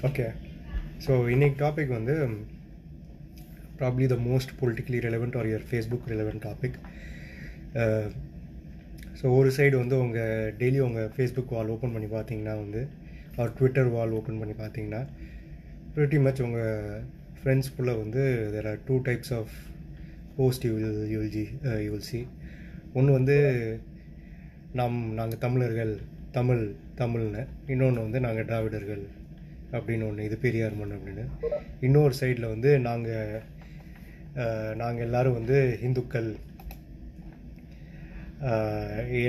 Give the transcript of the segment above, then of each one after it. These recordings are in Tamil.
Okay. So இன்னைக்கு டாபிக் வந்து probably the most politically relevant or your Facebook relevant topic. So ஒரு சைடு வந்து உங்கள் டெய்லி உங்கள் ஃபேஸ்புக் வால் ஓப்பன் பண்ணி பார்த்தீங்கன்னா வந்து ஒரு ட்விட்டர் வால் ஓப்பன் பண்ணி பார்த்தீங்கன்னா ப்ரிட்டி மச் உங்கள் ஃப்ரெண்ட்ஸ்குள்ளே வந்து there are two types of post you will see. ஒன்று வந்து நாங்கள் தமிழர்கள் தமிழ்னு, இன்னொன்று வந்து நாங்கள் திராவிடர்கள் அப்படின்னு ஒன்று, இது பெரியார் மண் அப்படின்னு. இன்னொரு சைடில் வந்து நாங்கள் எல்லோரும் வந்து இந்துக்கள்,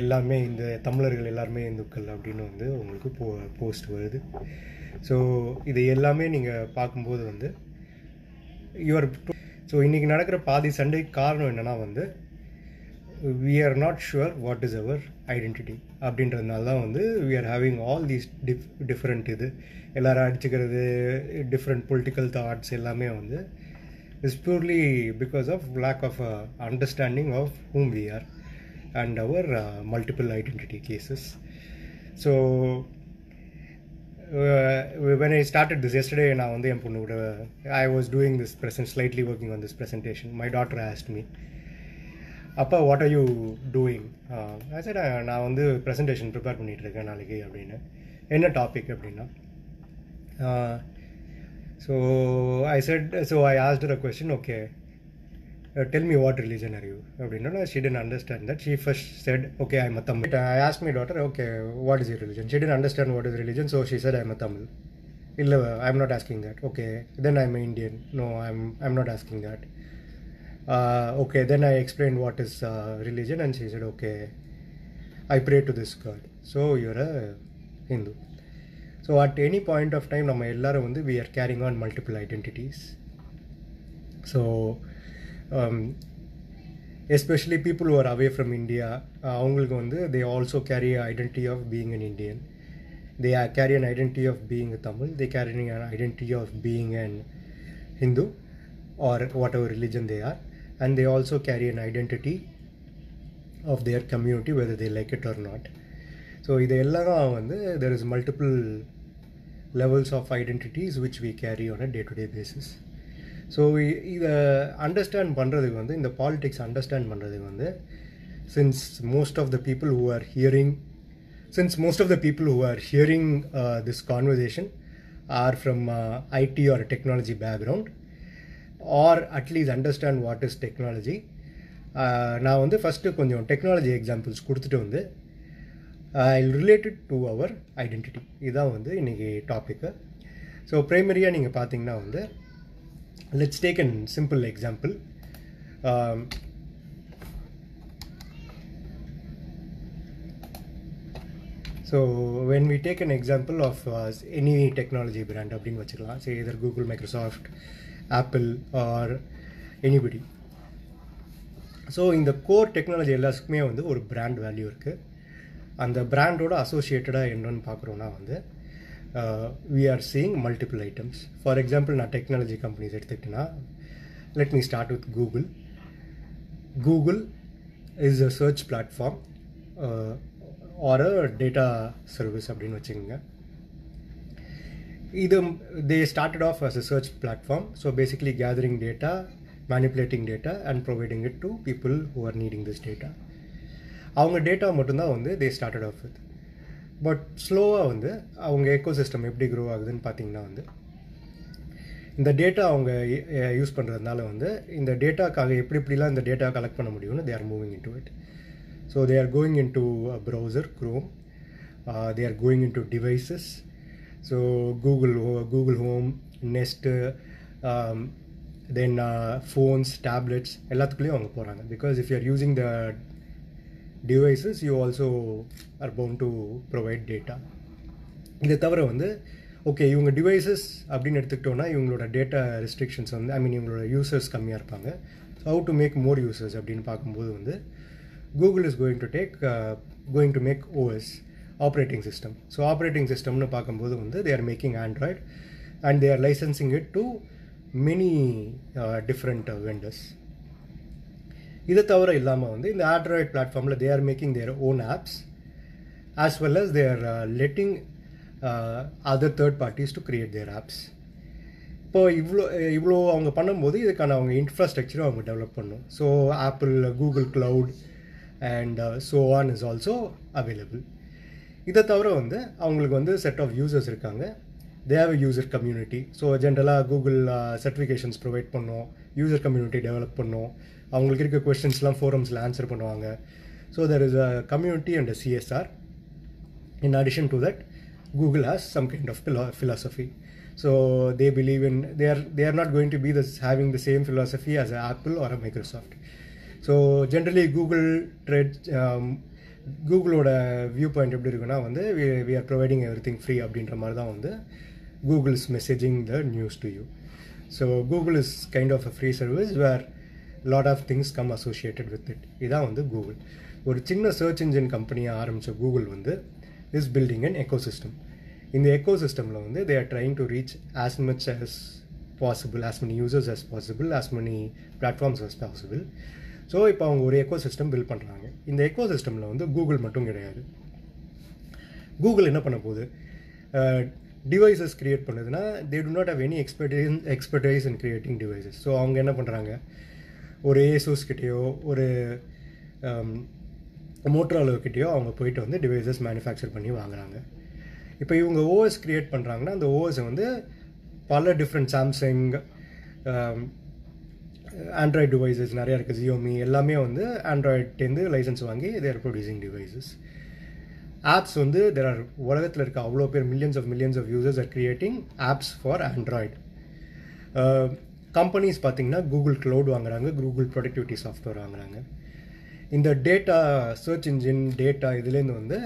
எல்லாமே இந்த தமிழர்கள் எல்லாருமே இந்துக்கள் அப்படின்னு வந்து உங்களுக்கு போஸ்ட் வருது. ஸோ இது எல்லாமே நீங்கள் பார்க்கும்போது வந்து ஸோ இன்றைக்கி நடக்கிற பாதி சண்டைக்கு காரணம் என்னென்னா வந்து we are not sure what is our identity அப்படின்றதுனால தான் வந்து we are having all these different இது எல்லோரும் அடிச்சுக்கிறது, டிஃப்ரெண்ட் பொலிட்டிக்கல் தாட்ஸ் எல்லாமே வந்து is purely because of lack of understanding of whom we are and our multiple identity cases. So when I started this yesterday, I was doing this slightly working on this presentation. My daughter asked me, Appa, what are you doing? I said, நான் வந்து presentation prepare பண்ணிட்டு இருக்கேன் நாளைக்கு அப்படின்னு. என்ன டாபிக் அப்படின்னா, so I asked her a question, okay, tell me what religion are you? She didn't understand that. She first said, okay, I'm a Tamil. I asked my daughter, okay, what is your religion? She didn't understand what is religion, so she said, I'm a Tamil. Illa, I'm not asking that. Okay, then I'm an Indian. No, I'm not asking that. Okay, then I explained what is religion, and she said, okay, I pray to this God. So you're a Hindu. So at any point of time, நம்ம எல்லாரும் வந்து we are carrying on multiple identities. So especially people who are away from India, அவங்களுக்கு வந்து they also carry an identity of being an Indian. They carry an identity of being a Tamil. They carry an identity of being an Hindu or whatever religion they are, and they also carry an identity of their community, whether they like it or not. So இது எல்லாம் வந்து there is multiple levels of identities which we carry on a day-to-day basis. So இதை அண்டர்ஸ்டாண்ட் பண்ணுறதுக்கு வந்து, இந்த பாலிடிக்ஸ் அண்டர்ஸ்டாண்ட் பண்ணுறதுக்கு வந்து, since most of the people who are hearing this conversation are from IT or technology background, or at least understand what is technology, நான் வந்து ஃபஸ்ட்டு கொஞ்சம் டெக்னாலஜி எக்ஸாம்பிள்ஸ் கொடுத்துட்டு வந்து I'll relate it to our identity. இதுதான் வந்து இன்றைக்கி டாப்பிக்கு. ஸோ ப்ரைமரியாக நீங்கள் பார்த்தீங்கன்னா வந்து, let's take a simple example. So when we take an example of any technology brand அப்படின்னு வச்சுக்கலாம், say either Google, Microsoft, Apple or anybody. So இந்த கோர் டெக்னாலஜி எல்லாத்துக்குமே வந்து ஒரு பிராண்ட் வேல்யூ இருக்குது. அந்த பிராண்டோட அசோசியேட்டடாக என்னன்னு பார்க்குறோன்னா வந்து we are seeing multiple items. For example, நான் டெக்னாலஜி கம்பெனிஸ் எடுத்துக்கிட்டேன்னா, let me start with Google. Google is a search platform or a data service அப்படின்னு வச்சுக்கோங்க. இது they started off as a search platform, so basically gathering data, manipulating data and providing it to people who are needing this data. அவங்க டேட்டா மட்டும்தான் வந்து they started off with. But ஸ்லோவாக வந்து அவங்க எக்கோசிஸ்டம் எப்படி க்ரோ ஆகுதுன்னு பார்த்தீங்கன்னா வந்து, இந்த டேட்டா அவங்க யூஸ் பண்ணுறதுனால வந்து இந்த டேட்டாக்காக எப்படிலாம் இந்த டேட்டா கலெக்ட் பண்ண முடியும்னு they are moving into it. So they are going into a browser, Chrome. They are going into devices. So Google Home, Nest, then phones, tablets, எல்லாத்துக்குள்ளேயும் அவங்க போகிறாங்க. Because if you are using the devices, you also are bound to provide data. இதை தவிர வந்து ஓகே, இவங்க டிவைசஸ் அப்படின்னு எடுத்துக்கிட்டோன்னா இவங்களோட டேட்டா ரெஸ்ட்ரிக்ஷன்ஸ் வந்து, இவங்களோட யூசர்ஸ் கம்மியாக இருப்பாங்க. How to make more users அப்படின்னு பார்க்கும்போது வந்து Google is going to make OS, operating system. So operating சிஸ்டம்னு பார்க்கும்போது வந்து they are making Android and they are licensing it to many different vendors. இதை தவிர இல்லாமல் வந்து இந்த ஆண்ட்ராய்ட் பிளாட்ஃபார்மில் they are making their own apps as well as they are letting other third parties to create there apps. இப்போ இவ்வளோ அவங்க பண்ணும்போது இதுக்கான அவங்க இன்ஃப்ராஸ்ட்ரக்சரும் அவங்க டெவலப் பண்ணும். So apple, Google cloud and so on is also available. இதை தவிர வந்து அவங்களுக்கு வந்து செட் ஆஃப் யூசர்ஸ் இருக்காங்க. They have user community. So ஜென்ரலாக கூகுள் சர்டிஃபிகேஷன்ஸ் ப்ரொவைட் பண்ணோம், யூசர் கம்யூனிட்டி டெவலப் பண்ணோம், அவங்களுக்கு இருக்க கொஸ்டின்ஸ்லாம் ஃபோரம்ஸில் ஆன்சர் பண்ணுவாங்க. So there is a community and a CSR. In addition to that, Google has some kind of philosophy. So they believe in, they are not going to be having the same philosophy as Apple or a Microsoft. So generally கூகுளோட வியூ பாயிண்ட் எப்படி இருக்குன்னா வந்து we are providing everything free அப்படின்ற மாதிரி தான் வந்து Google is messaging the news to you. So Google is kind of a free service where lot of things come associated with it. இதான் வந்து கூகுள். ஒரு சின்ன சர்ச் இன்ஜின் கம்பெனியாக ஆரம்பித்த கூகுள் வந்து is building an ecosystem. In the ecosystem வந்து they are trying to reach as much as possible, as many users as possible, as many platforms as possible. So இப்போ அவங்க ஒரு எக்கோசிஸ்டம் பில்ட் பண்ணுறாங்க. இந்த எக்கோசிஸ்டமில் வந்து கூகுள் மட்டும் கிடையாது. கூகுள் என்ன பண்ண போகுது, டிவைசஸ் க்ரியேட் பண்ணுதுன்னா they do not have any expertise in creating devices. So அவங்க என்ன பண்ணுறாங்க, ஒரு ஏசூஸ் கிட்டேயோ ஒரு மோட்டரோலாக்கிட்டேயோ அவங்க போயிட்டு வந்து டிவைசஸ் மேனுஃபேக்சர் பண்ணி வாங்குறாங்க. இப்போ இவங்க ஓஎஸ் க்ரியேட் பண்ணுறாங்கன்னா அந்த ஓஎஸை வந்து பல டிஃப்ரெண்ட் சாம்சங், ஆண்ட்ராய்டு டிவைசஸ் நிறையா இருக்குது, ஜியோமி எல்லாமே வந்து ஆண்ட்ராய்ட்லேருந்து லைசன்ஸ் வாங்கி தேர் ப்ரொடியூசிங் டிவைசஸ். ஆப்ஸ் வந்து உலகத்தில் இருக்க அவ்வளோ பேர், millions of users are creating apps for Android. Companies பார்த்திங்கன்னா கூகுள் க்ளவுட் வாங்குறாங்க, கூகுள் ப்ரொடக்டிவிட்டி சாஃப்ட்வேர் வாங்குறாங்க. இந்த டேட்டா சர்ச் இன்ஜின் டேட்டா இதுலேருந்து வந்து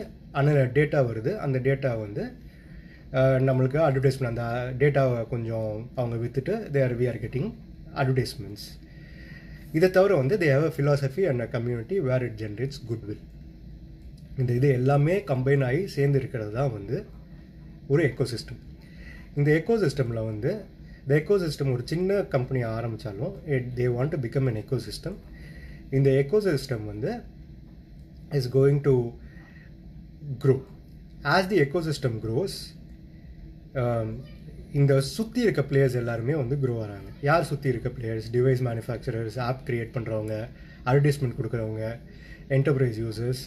டேட்டா வருது. அந்த டேட்டா வந்து நம்மளுக்கு அட்வர்டைஸ்மெண்ட், அந்த டேட்டாவை கொஞ்சம் அவங்க விற்றுட்டு we are getting advertisements. இதை தவிர வந்து they have a philosophy and a community where it generates goodwill. இது எல்லாமே கம்பைன் ஆகி சேர்ந்து இருக்கிறது தான் வந்து ஒரு எக்கோசிஸ்டம். இந்த எக்கோசிஸ்டமில் வந்து இந்த எக்கோசிஸ்டம் ஒரு சின்ன கம்பெனி ஆரம்பித்தாலும் they want to become an ecosystem. இந்த ecosystem வந்து is going to grow. As the ecosystem grows, இந்த சுற்றி இருக்க பிளேயர்ஸ் எல்லாருமே வந்து க்ரோ ஆகிறாங்க. யார் சுற்றி இருக்க players? Device manufacturers, app create பண்ணுறவங்க, அட்வர்டைஸ்மெண்ட் கொடுக்குறவங்க, என்டர்பிரைஸ் யூசர்ஸ்,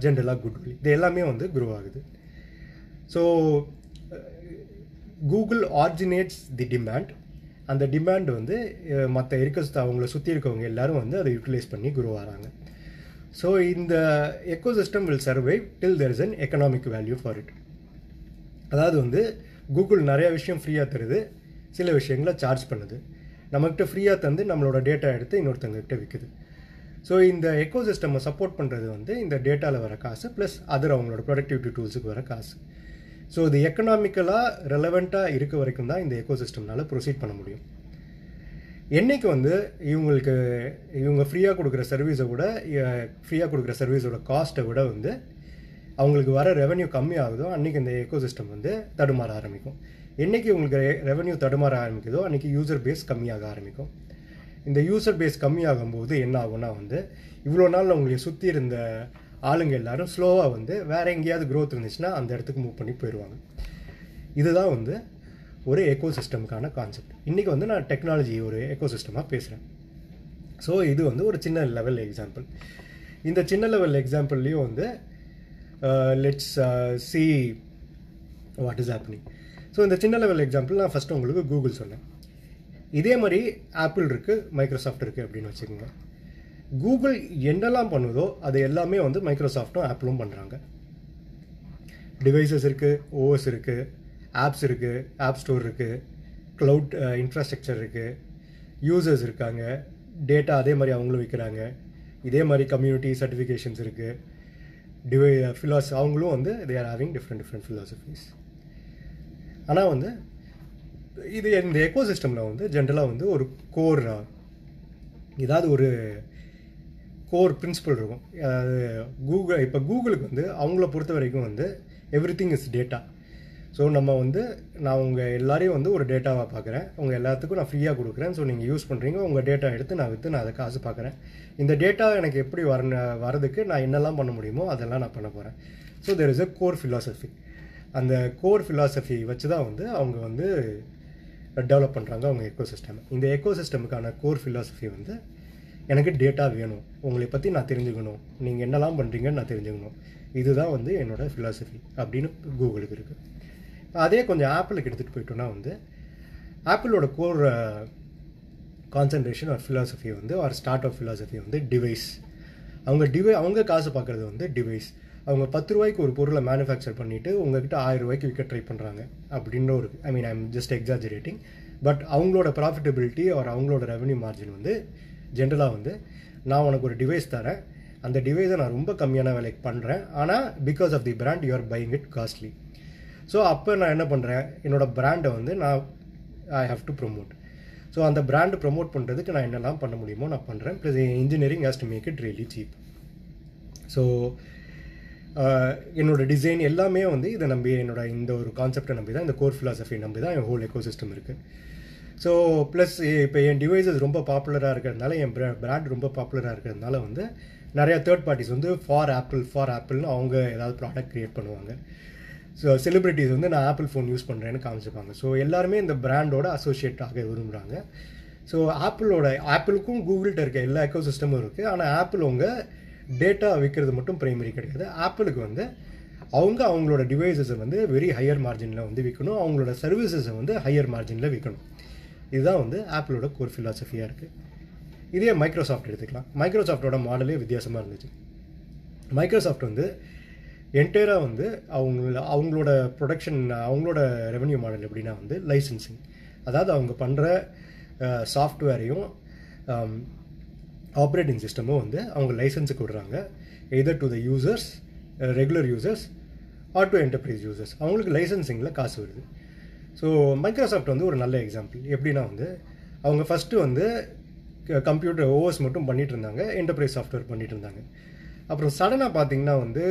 ஜென்ரலாக குட்வில், இது எல்லாமே வந்து க்ரோ ஆகுது. So Google originates the demand. அந்த டிமாண்ட் வந்து மற்ற அவங்கள சுற்றி இருக்கவங்க எல்லாரும் வந்து அதை யூட்டிலைஸ் பண்ணி க்ரோ ஆகிறாங்க. ஸோ இந்த ecosystem will survive till there is an economic value for it. அதாவது வந்து கூகுள் நிறையா விஷயம் ஃப்ரீயாக தருது, சில விஷயங்களை சார்ஜ் பண்ணுது. நம்மக்கிட்ட ஃப்ரீயாக தந்து நம்மளோட டேட்டா எடுத்து இன்னொருத்தவங்ககிட்ட விற்குது. ஸோ இந்த எக்கோசிஸ்டமை சப்போர்ட் பண்ணுறது வந்து இந்த டேட்டாவில் வர காசு ப்ளஸ் அதர் அவங்களோட ப்ரொடக்டிவிட்டி டூல்ஸுக்கு வர காசு. ஸோ இது எக்கனாமிக்கலாக ரெலவெண்ட்டாக இருக்க வரைக்கும் தான் இந்த எக்கோசிஸ்டம்னால் ப்ரொசீட் பண்ண முடியும். என்றைக்கு வந்து இவங்க ஃப்ரீயாக கொடுக்குற சர்வீஸை விட சர்வீஸோட காஸ்ட்டை விட வந்து அவங்களுக்கு வர ரெவென்யூ கம்மி ஆகுதோ அன்றைக்கி இந்த எக்கோசிஸ்டம் வந்து தடுமாற ஆரம்பிக்கும். என்றைக்கு உங்களுக்கு ரெவென்யூ தடுமாற ஆரம்பிக்குதோ அன்றைக்கி யூசர் பேஸ் கம்மியாக ஆரம்பிக்கும். இந்த யூசர் பேஸ் கம்மியாகும்போது என்ன ஆகும்னா வந்து இவ்வளோ நாள் உங்களுக்கு சுற்றி இருந்த ஆளுங்க எல்லாரும் ஸ்லோவாக வந்து வேறு எங்கேயாவது க்ரோத் இருந்துச்சுன்னா அந்த இடத்துக்கு மூவ் பண்ணி போயிடுவாங்க. இதுதான் வந்து ஒரு எக்கோசிஸ்டமுக்கான கான்செப்ட். இன்றைக்கி வந்து நான் டெக்னாலஜி ஒரு எக்கோசிஸ்டமாக பேசுகிறேன். ஸோ இது வந்து ஒரு சின்ன லெவல் எக்ஸாம்பிள். இந்த சின்ன லெவல் எக்ஸாம்பிள்லேயும் வந்து let's see what is happening. So இந்த சின்ன லெவல் எக்ஸாம்பிள் நான் ஃபஸ்ட்டு உங்களுக்கு கூகுள் சொன்னேன். இதே மாதிரி ஆப்பிள் இருக்குது, மைக்ரோசாஃப்ட் இருக்குது அப்படின்னு வச்சுக்கோங்க. கூகுள் என்னெல்லாம் பண்ணுதோ அது எல்லாமே வந்து மைக்ரோசாஃப்ட்டும் ஆப்பிளும் பண்ணுறாங்க. டிவைசஸ் இருக்குது, ஓஎஸ் இருக்குது, ஆப்ஸ் இருக்குது, ஆப் ஸ்டோர் இருக்குது, க்ளவுட் இன்ஃப்ராஸ்ட்ரக்சர் இருக்குது, யூசர்ஸ் இருக்காங்க, டேட்டா அதே மாதிரி அவங்களும் விற்கிறாங்க. இதே மாதிரி கம்யூனிட்டி சர்டிஃபிகேஷன்ஸ் இருக்குது, அவங்களும் வந்து they are having different philosophies. ஆனால் வந்து இது இந்த எக்கோசிஸ்டமில் வந்து ஜென்ரலாக வந்து ஒரு ஏதாவது ஒரு கோர் பிரின்சிபல் இருக்கும். இப்போ கூகுளுக்கு வந்து அவங்கள பொறுத்த வரைக்கும் வந்து எவ்ரிதிங் இஸ் டேட்டா. ஸோ நம்ம வந்து நான் உங்கள் எல்லாரையும் வந்து ஒரு டேட்டாவாக பார்க்குறேன், உங்கள் எல்லாத்துக்கும் நான் ஃப்ரீயாக கொடுக்குறேன். ஸோ நீங்கள் யூஸ் பண்ணுறீங்க, உங்கள் டேட்டா எடுத்து நான் அதை காசு பார்க்குறேன். இந்த டேட்டா எனக்கு எப்படி வரதுக்கு நான் என்னெல்லாம் பண்ண முடியுமோ அதெல்லாம் நான் பண்ண போகிறேன். So there is a core philosophy. அந்த கோர் ஃபிலாசபி வச்சு தான் வந்து அவங்க வந்து டெவலப் பண்ணுறாங்க அவங்க எக்கோசிஸ்டம். இந்த எக்கோசிஸ்டமுக்கான கோர் ஃபிலாசபி வந்து எனக்கு டேட்டா வேணும், உங்களை பற்றி நான் தெரிஞ்சுக்கணும், நீங்கள் என்னெல்லாம் பண்ணுறீங்கன்னு நான் தெரிஞ்சுக்கணும், இதுதான் வந்து என்னோடய ஃபிலாசபி அப்படின்னு கூகுளுக்கு இருக்குது. அதே கொஞ்சம் ஆப்பிளுக்கு எடுத்துகிட்டு போயிட்டோன்னா வந்து ஆப்பிளோட கோர் கான்சன்ட்ரேஷன் ஆர் ஃபிலாசபி வந்து ஆர் ஸ்டார்ட் ஆஃப் ஃபிலாசபி வந்து டிவைஸ். அவங்க காசு பார்க்குறது வந்து டிவைஸ். அவங்க 10 ரூபாய்க்கு ஒரு பொருளை மேனுஃபேக்சர் பண்ணிவிட்டு உங்கள்கிட்ட 1000 ரூபாய்க்கு விற்க ட்ரை பண்ணுறாங்க அப்படின்ற ஒரு I am just exaggerating. But அவங்களோட ப்ராஃபிட்டபிலிட்டி ஆர் அவங்களோட ரெவன்யூ மார்ஜின் வந்து ஜென்ரலாக வந்து நான் உனக்கு ஒரு டிவைஸ் தரேன், அந்த டிவைஸை நான் ரொம்ப கம்மியான விலைக்கு பண்ணுறேன், ஆனால் because of the brand you are buying it costly. So அப்போ நான் என்ன பண்ணுறேன், என்னோடய பிராண்டை வந்து I have to promote. So அந்த பிராண்டு ப்ரொமோட் பண்ணுறதுக்கு நான் என்னெல்லாம் பண்ண முடியுமோ நான் பண்ணுறேன். Plus engineering has to make it really cheap. So என்னோடய டிசைன் எல்லாமே வந்து இதை நம்பி, இந்த ஒரு கான்செப்டை நம்பி தான், இந்த கோர் ஃபிலாசபி நம்பி தான் என் ஹோல் எக்கோசிஸ்டம் இருக்குது. ஸோ ப்ளஸ் இப்போ என் டிவைசஸ் ரொம்ப பாப்புலராக இருக்கிறதுனால, என் பிராண்ட் ரொம்ப பாப்புலராக இருக்கிறதுனால வந்து நிறையா தேர்ட் பார்ட்டிஸ் வந்து ஃபார் ஆப்பிள்னு அவங்க ஏதாவது ப்ராடக்ட் க்ரியேட் பண்ணுவாங்க. ஸோ செலிப்ரிட்டிஸ் வந்து நான் ஆப்பிள் ஃபோன் யூஸ் பண்ணுறேன்னு காமிச்சிருப்பாங்க. ஸோ எல்லாருமே இந்த பிராண்டோட அசோசியேட் ஆக விரும்புகிறாங்க. ஸோ ஆப்பிளுக்கும் கூகுள்கிட்ட இருக்க எல்லா எக்கோசிஸ்டமும் இருக்குது. ஆனால் ஆப்பிள் உங்கள் டேட்டா விற்கிறது மட்டும் ப்ரைமரி கிடையாது. ஆப்பிளுக்கு வந்து அவங்களோட டிவைசஸை வந்து வெரி ஹையர் மார்ஜினில் வந்து விற்கணும், அவங்களோட சர்வீசஸை வந்து ஹையர் மார்ஜினில் விற்கணும். இதுதான் வந்து ஆப்பிளோட கோர் ஃபிலாசபியாக இருக்குது. இதே மைக்ரோசாஃப்ட் எடுத்துக்கலாம். மைக்ரோசாஃப்டோட மாடலே வித்தியாசமாக இருந்துச்சு. மைக்ரோசாஃப்ட் வந்து என்டையராக வந்து அவங்களோட ப்ரொடக்ஷன், அவங்களோட ரெவன்யூ மாடல் எப்படின்னா வந்து லைசன்சிங். அதாவது அவங்க பண்ணுற சாஃப்ட்வேரையும் ஆப்ரேட்டிங் சிஸ்டமும் வந்து அவங்க லைசன்ஸுக்கு விடுறாங்க, either to the users, regular users R to enterprise users. அவங்களுக்கு லைசன்சிங்கில் காசு வருது. ஸோ மைக்ரோசாஃப்ட் வந்து ஒரு நல்ல எக்ஸாம்பிள். எப்படின்னா வந்து அவங்க ஃபஸ்ட்டு வந்து கம்ப்யூட்டர் ஓஎஸ் மட்டும் பண்ணிகிட்டு இருந்தாங்க, என்டர்பிரைஸ் சாஃப்ட்வேர் பண்ணிகிட்டு இருந்தாங்க. அப்புறம் சடனாக பார்த்தீங்கன்னா வந்து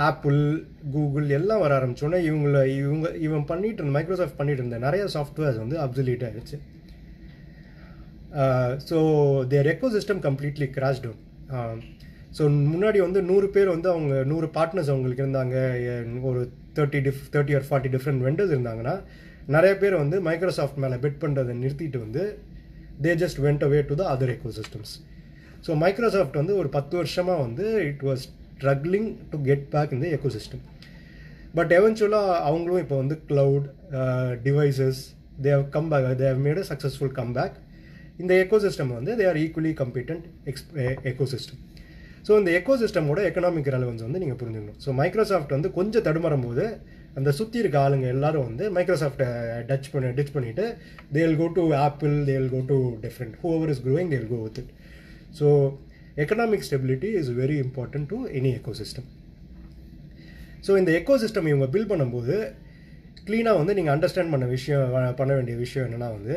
ஆப்பிள், கூகுள் எல்லாம் வர ஆரம்பித்தோன்னே இவன் பண்ணிட்டு இருந்த மைக்ரோசாஃப்ட் பண்ணிட்டு இருந்த நிறைய சாஃப்ட்வேர்ஸ் வந்து அப்சல்யூட் ஆகிடுச்சு. So their ecosystem completely crash down. So முன்னாடி வந்து 100 பேர் வந்து 100 பார்ட்னர்ஸ் அவங்களுக்கு இருந்தாங்க, ஒரு 30 or 40 டிஃப்ரெண்ட் வெண்டர்ஸ் இருந்தாங்கன்னா, நிறைய பேர் வந்து மைக்ரோசாஃப்ட் மேலே பெட் பண்ணுறதை நிறுத்திட்டு வந்து they just went away to the other ecosystems. So Microsoft வந்து ஒரு 10 வருஷமாக வந்து it was struggling to get back இந்த எக்கோசிஸ்டம். பட் எவென்ச்சுவலாக அவங்களும் இப்போ வந்து cloud, devices, they have come back, they have made a successful come back. இந்த எக்கோசிஸ்டம் வந்து they are equally competent ecosystem. So இந்த எக்கோசிஸ்டமோட எக்கனாமிக் ரெலவன்ஸ் வந்து நீங்கள் புரிஞ்சுக்கணும். ஸோ மைக்ரோசாஃப்ட் வந்து கொஞ்சம் தடுமாறும் போது அந்த சுற்றி இருக்க ஆளுங்க எல்லாரும் வந்து மைக்ரோசாஃப்டை டிச் பண்ணிவிட்டு they will go to Apple, they will go to different, whoever is growing they will go with it. So economic stability is very important to any ecosystem. So இந்த எக்கோசிஸ்டம் இவங்க பில்ட் பண்ணும்போது க்ளீனாக வந்து நீங்கள் அண்டர்ஸ்டாண்ட் பண்ண வேண்டிய விஷயம் என்னென்னா வந்து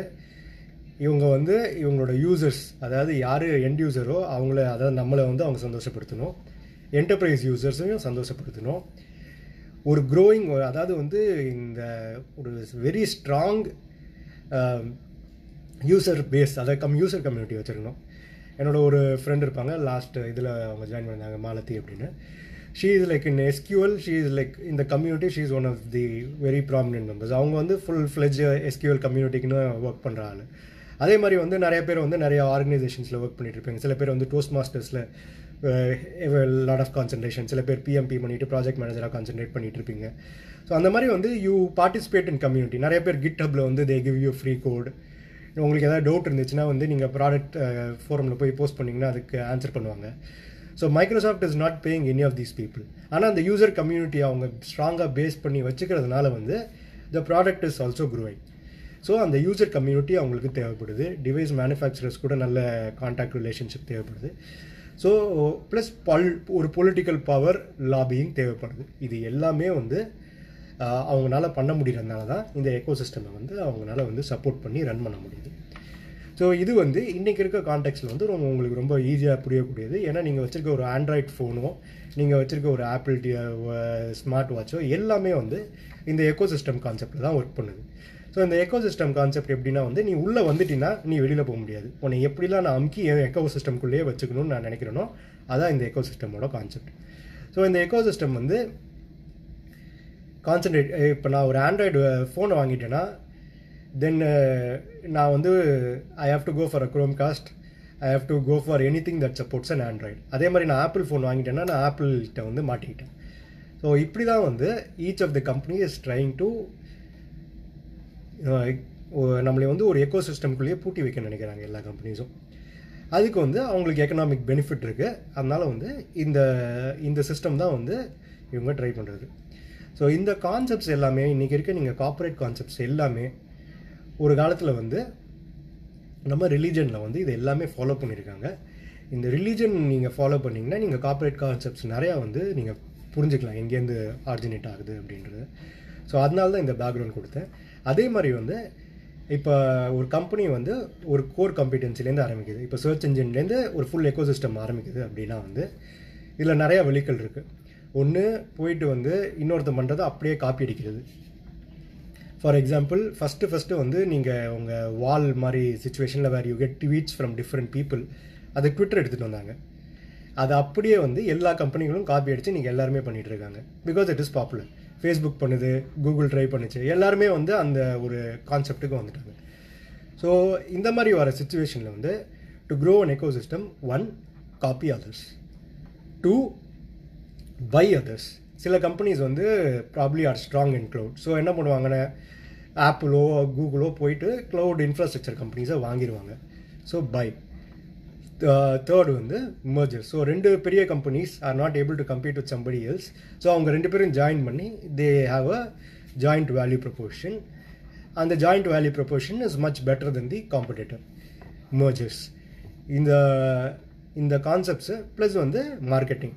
இவங்களோட யூசர்ஸ், அதாவது யார் எண்ட் யூசரோ அதாவது நம்மளை வந்து அவங்க சந்தோஷப்படுத்தணும், என்டர்பிரைஸ் யூசர்ஸையும் சந்தோஷப்படுத்தணும். ஒரு க்ரோயிங், அதாவது வந்து இந்த ஒரு வெரி ஸ்ட்ராங் யூசர் பேஸ், அதாவது யூசர் கம்யூனிட்டி வச்சுருக்கணும். என்னோட ஒரு ஃப்ரெண்ட் இருப்பாங்க, லாஸ்ட் இதில் அவங்க ஜாயின் பண்ணாங்க, மாலதி அப்படின்னு. She is like in SQL, she is like இந்த community, she is one of the very prominent members. அவங்க வந்து ஃபுல் ஃப்ளெஜ் எஸ்கியூஎல் கம்யூனிட்டிக்குன்னு ஒர்க் பண்ணுற ஆள். அதே மாதிரி வந்து நிறைய பேர் வந்து நிறைய ஆர்கனைசேஷன்ஸில் ஒர்க் பண்ணிட்டு இருப்பாங்க. சில பேர் வந்து டோஸ்ட் மாஸ்டர்ஸில் லாட் ஆஃப் கான்சன்ட்ரேஷன், சில பேர் பிஎம்பி பண்ணிவிட்டு ப்ராஜெக்ட் மேனேஜராக கான்சன்ட்ரேட் பண்ணிட்டு இருப்பீங்க. ஸோ அந்த மாதிரி வந்து யூ பார்ட்டிசிபேட் இன் கம்யூனிட்டி. நிறைய பேர் கிட்ஹப்பில் வந்து they give you free code. உங்களுக்கு ஏதாவது டவுட் இருந்துச்சுன்னா வந்து நீங்கள் ப்ராடக்ட் ஃபோரமில் போய் போஸ்ட் பண்ணிங்கன்னா அதுக்கு ஆன்சர் பண்ணுவாங்க. So Microsoft is not paying any of these people. ஆனால் அந்த யூசர் கம்யூனிட்டி அவங்க ஸ்ட்ராங்காக பேஸ் பண்ணி வச்சுக்கிறதுனால வந்து the product is also growing. So அந்த யூசர் கம்யூனிட்டி அவங்களுக்கு தேவைப்படுது. டிவைஸ் மேனுஃபேக்சரர்ஸ் கூட நல்ல கான்டாக்ட் ரிலேஷன்ஷிப் தேவைப்படுது. ஸோ ப்ளஸ் ஒரு பொலிட்டிக்கல் பவர், லாபியிங் தேவைப்படுது. இது எல்லாமே வந்து அவங்களால பண்ண முடியறதுனால தான் இந்த எக்கோசிஸ்டமை வந்து அவங்களால வந்து சப்போர்ட் பண்ணி ரன் பண்ண முடியுது. ஸோ இது வந்து இன்றைக்கி இருக்க கான்டெக்ட்ஸில் வந்து உங்களுக்கு ரொம்ப ஈஸியாக புரியக்கூடியது. ஏன்னா நீங்கள் வச்சுருக்க ஒரு ஆண்ட்ராய்ட் ஃபோனோ, நீங்கள் வச்சுருக்க ஒரு ஆப்பிள் ஸ்மார்ட் வாட்சோ எல்லாமே வந்து இந்த எக்கோசிஸ்டம் கான்செப்டில் தான் ஒர்க் பண்ணுது. ஸோ இந்த எக்கோசிஸ்டம் கான்செப்ட் எப்படின்னா வந்து நீ உள்ளே வந்துட்டீங்கன்னா நீ வெளியில் போக முடியாது. உன்னை எப்படிலாம் நான் அமுக்கி என் எக்கோசிஸ்டம்குள்ளேயே வச்சுக்கணும்னு நான் நினைக்கிறேனோ அதான் இந்த எக்கோசிஸ்டமோட கான்செப்ட். ஸோ இந்த எக்கோசிஸ்டம் வந்து கான்சன்ட்ரேட். இப்போ நான் ஒரு ஆண்ட்ராய்டு ஃபோனை வாங்கிட்டேன்னா தென் நான் வந்து I have to go for a Chromecast, I have to go for anything that supports an Android. அதே மாதிரி நான் ஆப்பிள் ஃபோன் வாங்கிட்டேன்னா நான் ஆப்பிள்கிட்ட வந்து மாட்டிக்கிட்டேன். ஸோ இப்படி தான் வந்து each of the company is trying to நம்மளை வந்து ஒரு எக்கோ சிஸ்டம்குள்ளேயே பூட்டி வைக்க நினைக்கிறாங்க எல்லா கம்பெனிஸும். அதுக்கு வந்து அவங்களுக்கு எக்கனாமிக் பெனிஃபிட் இருக்குது. அதனால் வந்து இந்த சிஸ்டம் தான் வந்து இவங்க ட்ரை பண்ணுறது. ஸோ இந்த கான்செப்ட்ஸ் எல்லாமே இன்றைக்கி இருக்க நீங்கள் கார்ப்பரேட் கான்செப்ட்ஸ் எல்லாமே ஒரு காலத்தில் வந்து நம்ம ரிலீஜனில் வந்து இது எல்லாமே ஃபாலோ பண்ணியிருக்காங்க. இந்த ரிலீஜன் நீங்கள் ஃபாலோ பண்ணிங்கன்னா நீங்கள் கார்ப்பரேட் கான்செப்ட்ஸ் நிறையா வந்து நீங்கள் புரிஞ்சுக்கலாம் எங்கேருந்து ஆரிஜினேட் ஆகுது அப்படின்றது. ஸோ அதனால தான் இந்த பேக்ரவுண்ட் கொடுத்தேன். அதே மாதிரி வந்து இப்போ ஒரு கம்பெனி வந்து ஒரு கோர் காம்பிடென்சிலேருந்து ஆரம்பிக்குது. இப்போ சர்ச் இன்ஜின்லேருந்து ஒரு ஃபுல் எக்கோசிஸ்டம் ஆரம்பிக்குது அப்படின்னா வந்து இதில் நிறையா வழிகள் இருக்குது. ஒன்று போயிட்டு வந்து இன்னொருத்தர் பண்ணுறதை அப்படியே காப்பி அடிக்கிறது. ஃபார் எக்ஸாம்பிள் ஃபஸ்ட்டு வந்து நீங்கள் உங்கள் வால் மாதிரி சுச்சுவேஷனில் where you get tweets from different people, அது ட்விட்டர் எடுத்துகிட்டு வந்தாங்க. அது அப்படியே வந்து எல்லா கம்பெனிகளும் காப்பி அடித்து நீங்கள் எல்லாருமே பண்ணிகிட்டு இருக்காங்க. Because it is popular. Facebook பண்ணுது, கூகுள் ட்ரை பண்ணிச்சு, எல்லாருமே வந்து அந்த ஒரு கான்செப்ட்டுக்கு வந்துட்டாங்க. ஸோ இந்த மாதிரி வர சுச்சுவேஷனில் வந்து to grow an ecosystem, 1 copy others, 2 buy others. சில கம்பெனிஸ் வந்து probably are strong in cloud. So என்ன பண்ணுவாங்கன்னா ஆப்பிளோ கூகுளோ போயிட்டு க்ளவுட் இன்ஃப்ராஸ்ட்ரக்சர் கம்பெனிஸை வாங்கிடுவாங்க. So buy. தேர்டு வந்து மர்ஜர். ஸோ 2 பெரிய companies are not able to compete with somebody else. So அவங்க 2 பேரும் ஜாயின் பண்ணி they have a joint value proportion. அந்த joint value proportion is much better then the competitor. Mergers. இந்த கான்செப்ட்ஸு ப்ளஸ் வந்து மார்க்கெட்டிங்,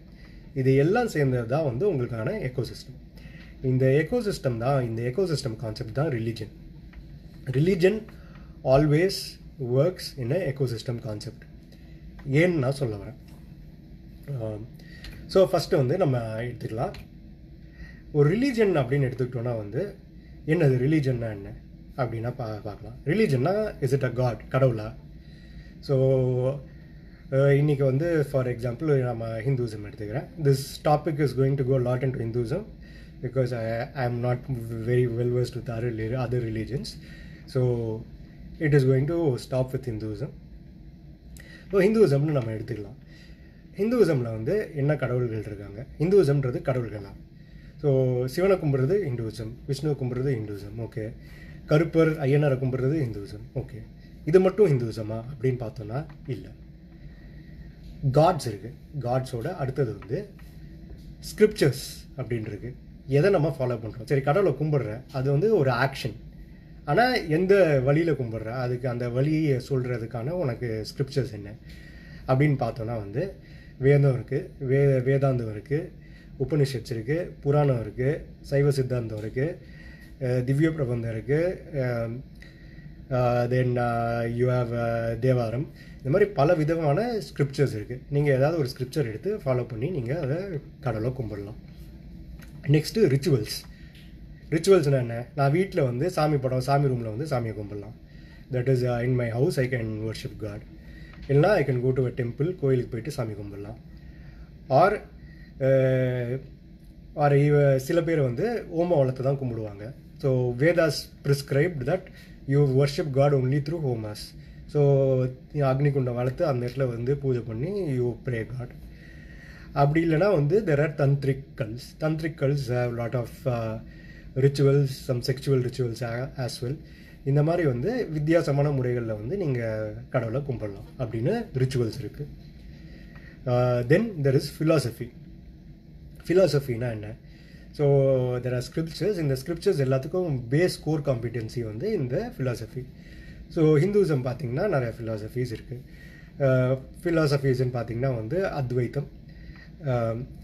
இது எல்லாம் சேர்ந்தது தான் வந்து உங்களுக்கான எக்கோசிஸ்டம். இந்த எக்கோசிஸ்டம் கான்செப்ட் தான் religion. Religion always works in a ecosystem concept. ஏன்னு நான் சொல்ல வரேன். ஸோ ஃபஸ்ட்டு வந்து நம்ம எடுத்துக்கலாம். ஒரு ரிலீஜன் அப்படின்னு எடுத்துக்கிட்டோன்னா வந்து என்னது ரிலீஜன்னா என்ன அப்படின்னா பார்க்கலாம். ரிலீஜன்னா இஸ் இட் அ காட், கடவுளா? ஸோ இன்றைக்கி வந்து ஃபார் எக்ஸாம்பிள் நம்ம ஹிந்துவிசம் எடுத்துக்கிறேன். This topic is going to go lot into Hinduism because I am not very well versed with other religions. So it is going to stop with Hinduism. So ஹிந்துவிசம்னு நம்ம எடுத்துக்கலாம். ஹிந்துவிசமில் வந்து என்ன கடவுள்கள் இருக்காங்க? ஹிந்துவிசம்ன்றது கடவுள்களா? ஸோ சிவனை கும்பிட்றது ஹிந்துவிசம், விஷ்ணுவை கும்பிட்றது ஹிந்துவிசம், ஓகே. கருப்பர் ஐயனாரை கும்பிட்றது ஹிந்துவிசம், ஓகே. இது மட்டும் ஹிந்துவிசமா அப்படின்னு பார்த்தோன்னா இல்லை. காட்ஸ் இருக்குது. காட்ஸோட அடுத்தது வந்து ஸ்கிரிப்சர்ஸ் அப்படின்னு இருக்குது. எதை நம்ம ஃபாலோ பண்ணுறோம்? சரி, கடவுளை கும்பிட்ற, அது வந்து ஒரு ஆக்ஷன். ஆனால் எந்த வழியில் கும்பிட்ற, அதுக்கு அந்த வழியை சொல்கிறதுக்கான உனக்கு ஸ்கிரிப்சர்ஸ் என்ன அப்படின்னு பார்த்தோன்னா வந்து வேதம் இருக்குது, வேதாந்தம் இருக்குது, உபனிஷத்ஸ் இருக்குது, புராணம் இருக்குது, சைவ சித்தாந்தம் இருக்குது, திவ்ய பிரபந்தம் இருக்குது, தென் யூ ஹேவ் தேவாரம். இந்த மாதிரி பல விதமான ஸ்கிரிப்சர்ஸ் இருக்குது. நீங்கள் ஏதாவது ஒரு ஸ்கிரிப்சர் எடுத்து ஃபாலோ பண்ணி நீங்கள் அதை கடவுளை கும்பிடலாம். நெக்ஸ்ட்டு ரிச்சுவல்ஸ்னால் என்ன? நான் வீட்டில் வந்து சாமி ரூமில் வந்து சாமியை கும்பிடலாம். That is in my house I can worship god. இல்லைனா I can go to a temple, கோயிலுக்கு போயிட்டு சாமி கும்பிடலாம். ஆர் சில பேர் வந்து ஓம வளத்தை தான் கும்பிடுவாங்க. So Vedas prescribed that you worship god only through homas. ஸோ அக்னிகுண்டம் வளர்த்து அந்த இடத்துல வந்து பூஜை பண்ணி யூ ப்ரே காட். அப்படி இல்லைனா வந்து there are tantricals have lot of rituals, some sexual rituals as well. இந்த மாதிரி வந்து வித்தியாசமான முறைகளில் வந்து நீங்கள் கடவுளை கும்பிடலாம் அப்படின்னு ரிச்சுவல்ஸ் இருக்குது. தென் தெர் இஸ் ஃபிலாசபினா என்ன? So there are scriptures. இந்த ஸ்கிரிப்சர்ஸ் எல்லாத்துக்கும் பேஸ் கோர் காம்பிடென்சி வந்து இந்த ஃபிலாசபி. ஸோ ஹிந்துவிசம் பார்த்திங்கன்னா நிறைய ஃபிலாசபிஸ் இருக்குது. ஃபிலாசபிஸ்ன்னு பார்த்திங்கன்னா வந்து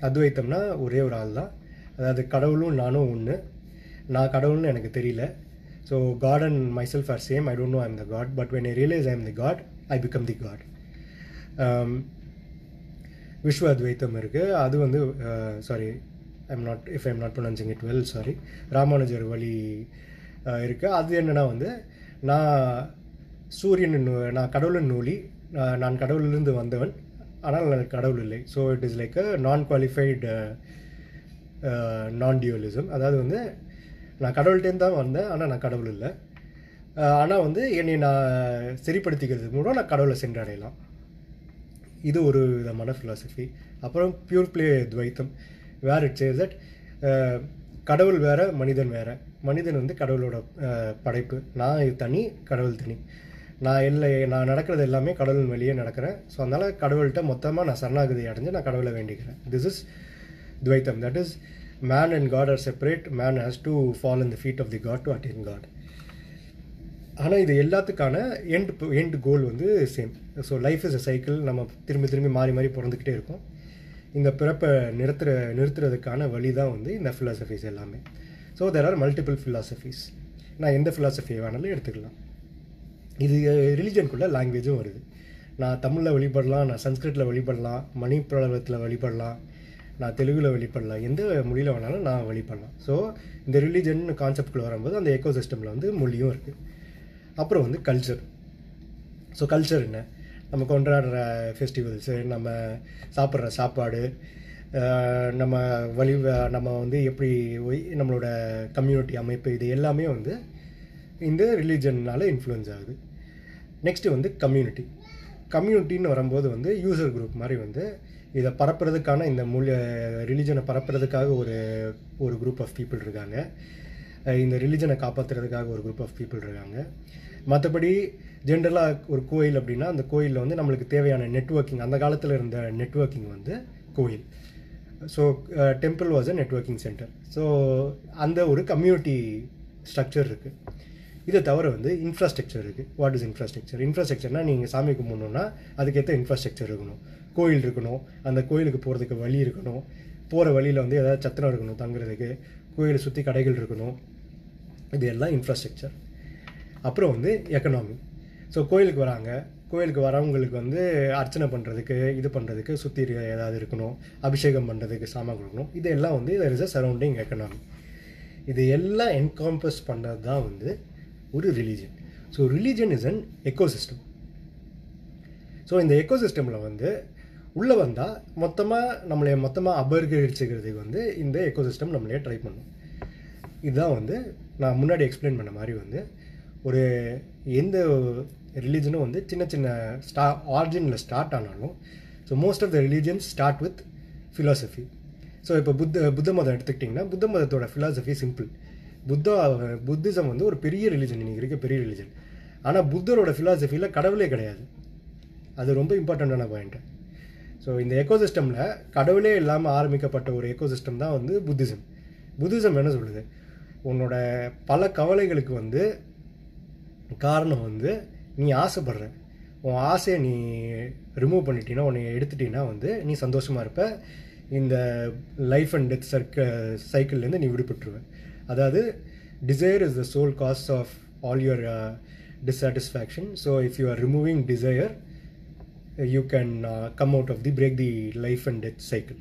அத்வைத்தம்னா ஒரே ஒரு ஆள் தான், அதாவது கடவுளும் நானும் ஒன்று, நான் கடவுள்னு எனக்கு தெரியல. So god and myself are same. I don't know I am the god, but when I realise I am the god, I become the god. விஸ்வ அத்வைத்தம் இருக்குது. அது வந்து if I'm not pronouncing it well, sorry, Ramanujar வழி இருக்குது. அது என்னென்னா வந்து நான் கடவுளின் நூலி, நான் கடவுளிலிருந்து வந்தவன், ஆனால் நான் கடவுள் இல்லை. ஸோ இட் இஸ் லைக் அ நான் குவாலிஃபைடு நான் டியூவலிசம். அதாவது வந்து நான் கடவுள்கிட்டேருந்து தான் வந்தேன், ஆனால் நான் கடவுள் இல்லை. ஆனால் வந்து என்னை நான் சரிப்படுத்திக்கிறது மூலம் நான் கடவுளை சென்றடையலாம். இது ஒரு விதமான ஃபிலாசபி. அப்புறம் பியூர் பிளே துவைத்தம், வேர் இட் சேஸ் தட் கடவுள் வேறு, மனிதன் வேறு. மனிதன் வந்து கடவுளோட படைப்பு. நான் இது தனி, கடவுள் தனி. நான் நடக்கிறது எல்லாமே கடவுள் வெளியே நடக்கிறேன். ஸோ அதனால் கடவுள்கிட்ட மொத்தமாக நான் சரணாகதி அடைஞ்சு நான் கடவுளை வேண்டிக்கிறேன். திஸ் இஸ் துவைத்தம். That is man and God are separate. Man has to fall in the feet of the God to attain God. ஆனால் இது எல்லாத்துக்கான எண்ட் கோல் வந்து same. So life is a cycle. நம்ம திரும்பி மாறி மாறி பிறந்துக்கிட்டே இருக்கோம். இந்த பிறப்பை நிறுத்துறதுக்கான வழி தான் வந்து இந்த ஃபிலாசபிஸ் எல்லாமே. So there are multiple philosophies. நான் எந்த ஃபிலாசபியை வேணாலும் எடுத்துக்கலாம். இது ரிலிஜனுக்குள்ளே லாங்குவேஜும் வருது. நான் தமிழில் வழிபடலாம், நான் சன்ஸ்கிரிட்டில் வழிபடலாம், மணிப்பிரளவத்தில் வழிபடலாம், நான் தெலுங்கில் வழிபடலாம், எந்த மொழியில் வேணாலும் நான் வழிபடலாம். ஸோ இந்த ரிலீஜன் கான்செப்ட்குள்ளே வரும்போது அந்த எக்கோ சிஸ்டமில் வந்து மொழியும் இருக்குது. அப்புறம் வந்து கல்ச்சர். ஸோ கல்ச்சர் என்ன? நம்ம கொண்டாடுற ஃபெஸ்டிவல்ஸு, நம்ம சாப்பிட்ற சாப்பாடு, நம்ம வந்து எப்படி நம்மளோட கம்யூனிட்டி அமைப்பு, இது எல்லாமே வந்து இந்த ரிலீஜன்னால் இன்ஃப்ளூயன்ஸ் ஆகுது. நெக்ஸ்ட்டு வந்து கம்யூனிட்டின்னு வரும்போது வந்து யூசர் குரூப் மாதிரி வந்து இதை பரப்புறதுக்கான இந்த ரிலீஜனை பரப்புறதுக்காக ஒரு குரூப் ஆஃப் பீப்புள் இருக்காங்க. இந்த ரிலீஜனை காப்பாற்றுறதுக்காக ஒரு குரூப் ஆஃப் பீப்புள் இருக்காங்க. மற்றபடி ஜென்ரலாக ஒரு கோயில் அப்படின்னா அந்த கோயிலில் வந்து நம்மளுக்கு தேவையான நெட்வொர்க்கிங், அந்த காலத்தில் இருந்த நெட்வொர்க்கிங் வந்து கோயில். So temple was a networking centre. So அந்த ஒரு கம்யூனிட்டி ஸ்ட்ரக்சர் இருக்குது. இதை தவிர வந்து இன்ஃப்ராஸ்ட்ரக்சர் இருக்குது. What is infrastructure? இன்ஃப்ராஸ்ட்ரக்சர்னால் நீங்கள் சாமி கும்பிடணுன்னா அதுக்கேற்ற இன்ஃப்ராஸ்ட்ரக்சர் இருக்கணும். கோயில் இருக்கணும், அந்த கோயிலுக்கு போகிறதுக்கு வழி இருக்கணும், போகிற வழியில் வந்து ஏதாவது சத்திரம் இருக்கணும் தங்குறதுக்கு, கோயிலை சுற்றி கடைகள் இருக்கணும். இது எல்லாம் இன்ஃப்ராஸ்ட்ரக்சர். அப்புறம் வந்து எக்கனாமி. ஸோ கோயிலுக்கு வரவங்களுக்கு வந்து அர்ச்சனை பண்ணுறதுக்கு, இது பண்ணுறதுக்கு சுற்றி ஏதாவது இருக்கணும், அபிஷேகம் பண்ணுறதுக்கு சாமான் கொடுக்கணும். இது எல்லாம் வந்து there is a surrounding economy. இது எல்லாம் என்காம்பஸ் பண்ணது தான் வந்து ஒரு religion. So religion is an ecosystem. So இந்த எக்கோசிஸ்டமில் வந்து உள்ளே வந்தால் மொத்தமாக அபகரிச்சுக்கிறதுக்கு வந்து இந்த எக்கோசிஸ்டம் நம்மளே ட்ரை பண்ணும். இதுதான் வந்து நான் முன்னாடி எக்ஸ்பிளைன் பண்ண மாதிரி வந்து ஒரு எந்த ரிலீஜனும் வந்து சின்ன ஆரிஜினில் ஸ்டார்ட் ஆனாலும், so most of the religions start with philosophy. So இப்போ புத்த மதம் எடுத்துக்கிட்டிங்கன்னா புத்த மதத்தோட ஃபிலாசபி சிம்பிள். புத்திசம் வந்து ஒரு பெரிய ரிலீஜன், இன்றைக்கி இருக்க பெரிய ரிலீஜன். ஆனால் புத்தரோட ஃபிலாசபியில் கடவுளே கிடையாது. அது ரொம்ப இம்பார்ட்டண்ட்டான பாயிண்ட்டு. ஸோ இந்த எக்கோசிஸ்டமில் கடவுளே இல்லாமல் ஆரம்பிக்கப்பட்ட ஒரு எக்கோசிஸ்டம் தான் வந்து புத்திசம் என்ன சொல்லுது? உன்னோட பல கவலைகளுக்கு வந்து காரணம் வந்து நீ ஆசைப்படுற, உன் ஆசையை நீ ரிமூவ் பண்ணிட்டீங்கன்னா, உன்னை எடுத்துட்டீங்கன்னா வந்து நீ சந்தோஷமாக இருப்ப. இந்த லைஃப் அண்ட் டெத் சைக்கிள்லேருந்து நீ விடுபட்டுருவ. அதாவது desire is the sole cause of all your dissatisfaction. So if you are removing desire, you can come out of break the life and death cycle.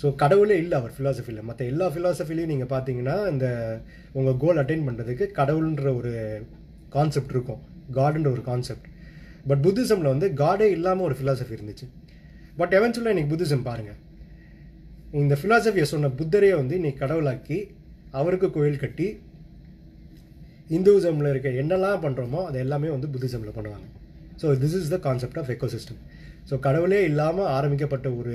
So கடவுளே இல்லை அவர் ஃபிலாசபியில். மற்ற எல்லா ஃபிலாசபிலையும் நீங்கள் பார்த்தீங்கன்னா இந்த உங்கள் கோல் அட்டைன் பண்ணுறதுக்கு கடவுள்ன்ற ஒரு கான்செப்ட் இருக்கும், காடுன்ற ஒரு கான்செப்ட். பட் புத்திசமில் வந்து காடே இல்லாமல் ஒரு ஃபிலாசபி இருந்துச்சு. பட் எவென்ச்சுவலாக இன்றைக்கி புத்திசம் பாருங்கள், இந்த ஃபிலாசபியை சொன்ன புத்தரே வந்து இன்றைக்கி கடவுளாக்கி அவருக்கு கோயில் கட்டி இந்துவிசமில் இருக்க என்னெல்லாம் பண்ணுறோமோ அது எல்லாமே வந்து புத்திசமில் பண்ணுவாங்க. So this is the concept of ecosystem. So கடவுளே இல்லாமல் ஆரம்பிக்கப்பட்ட ஒரு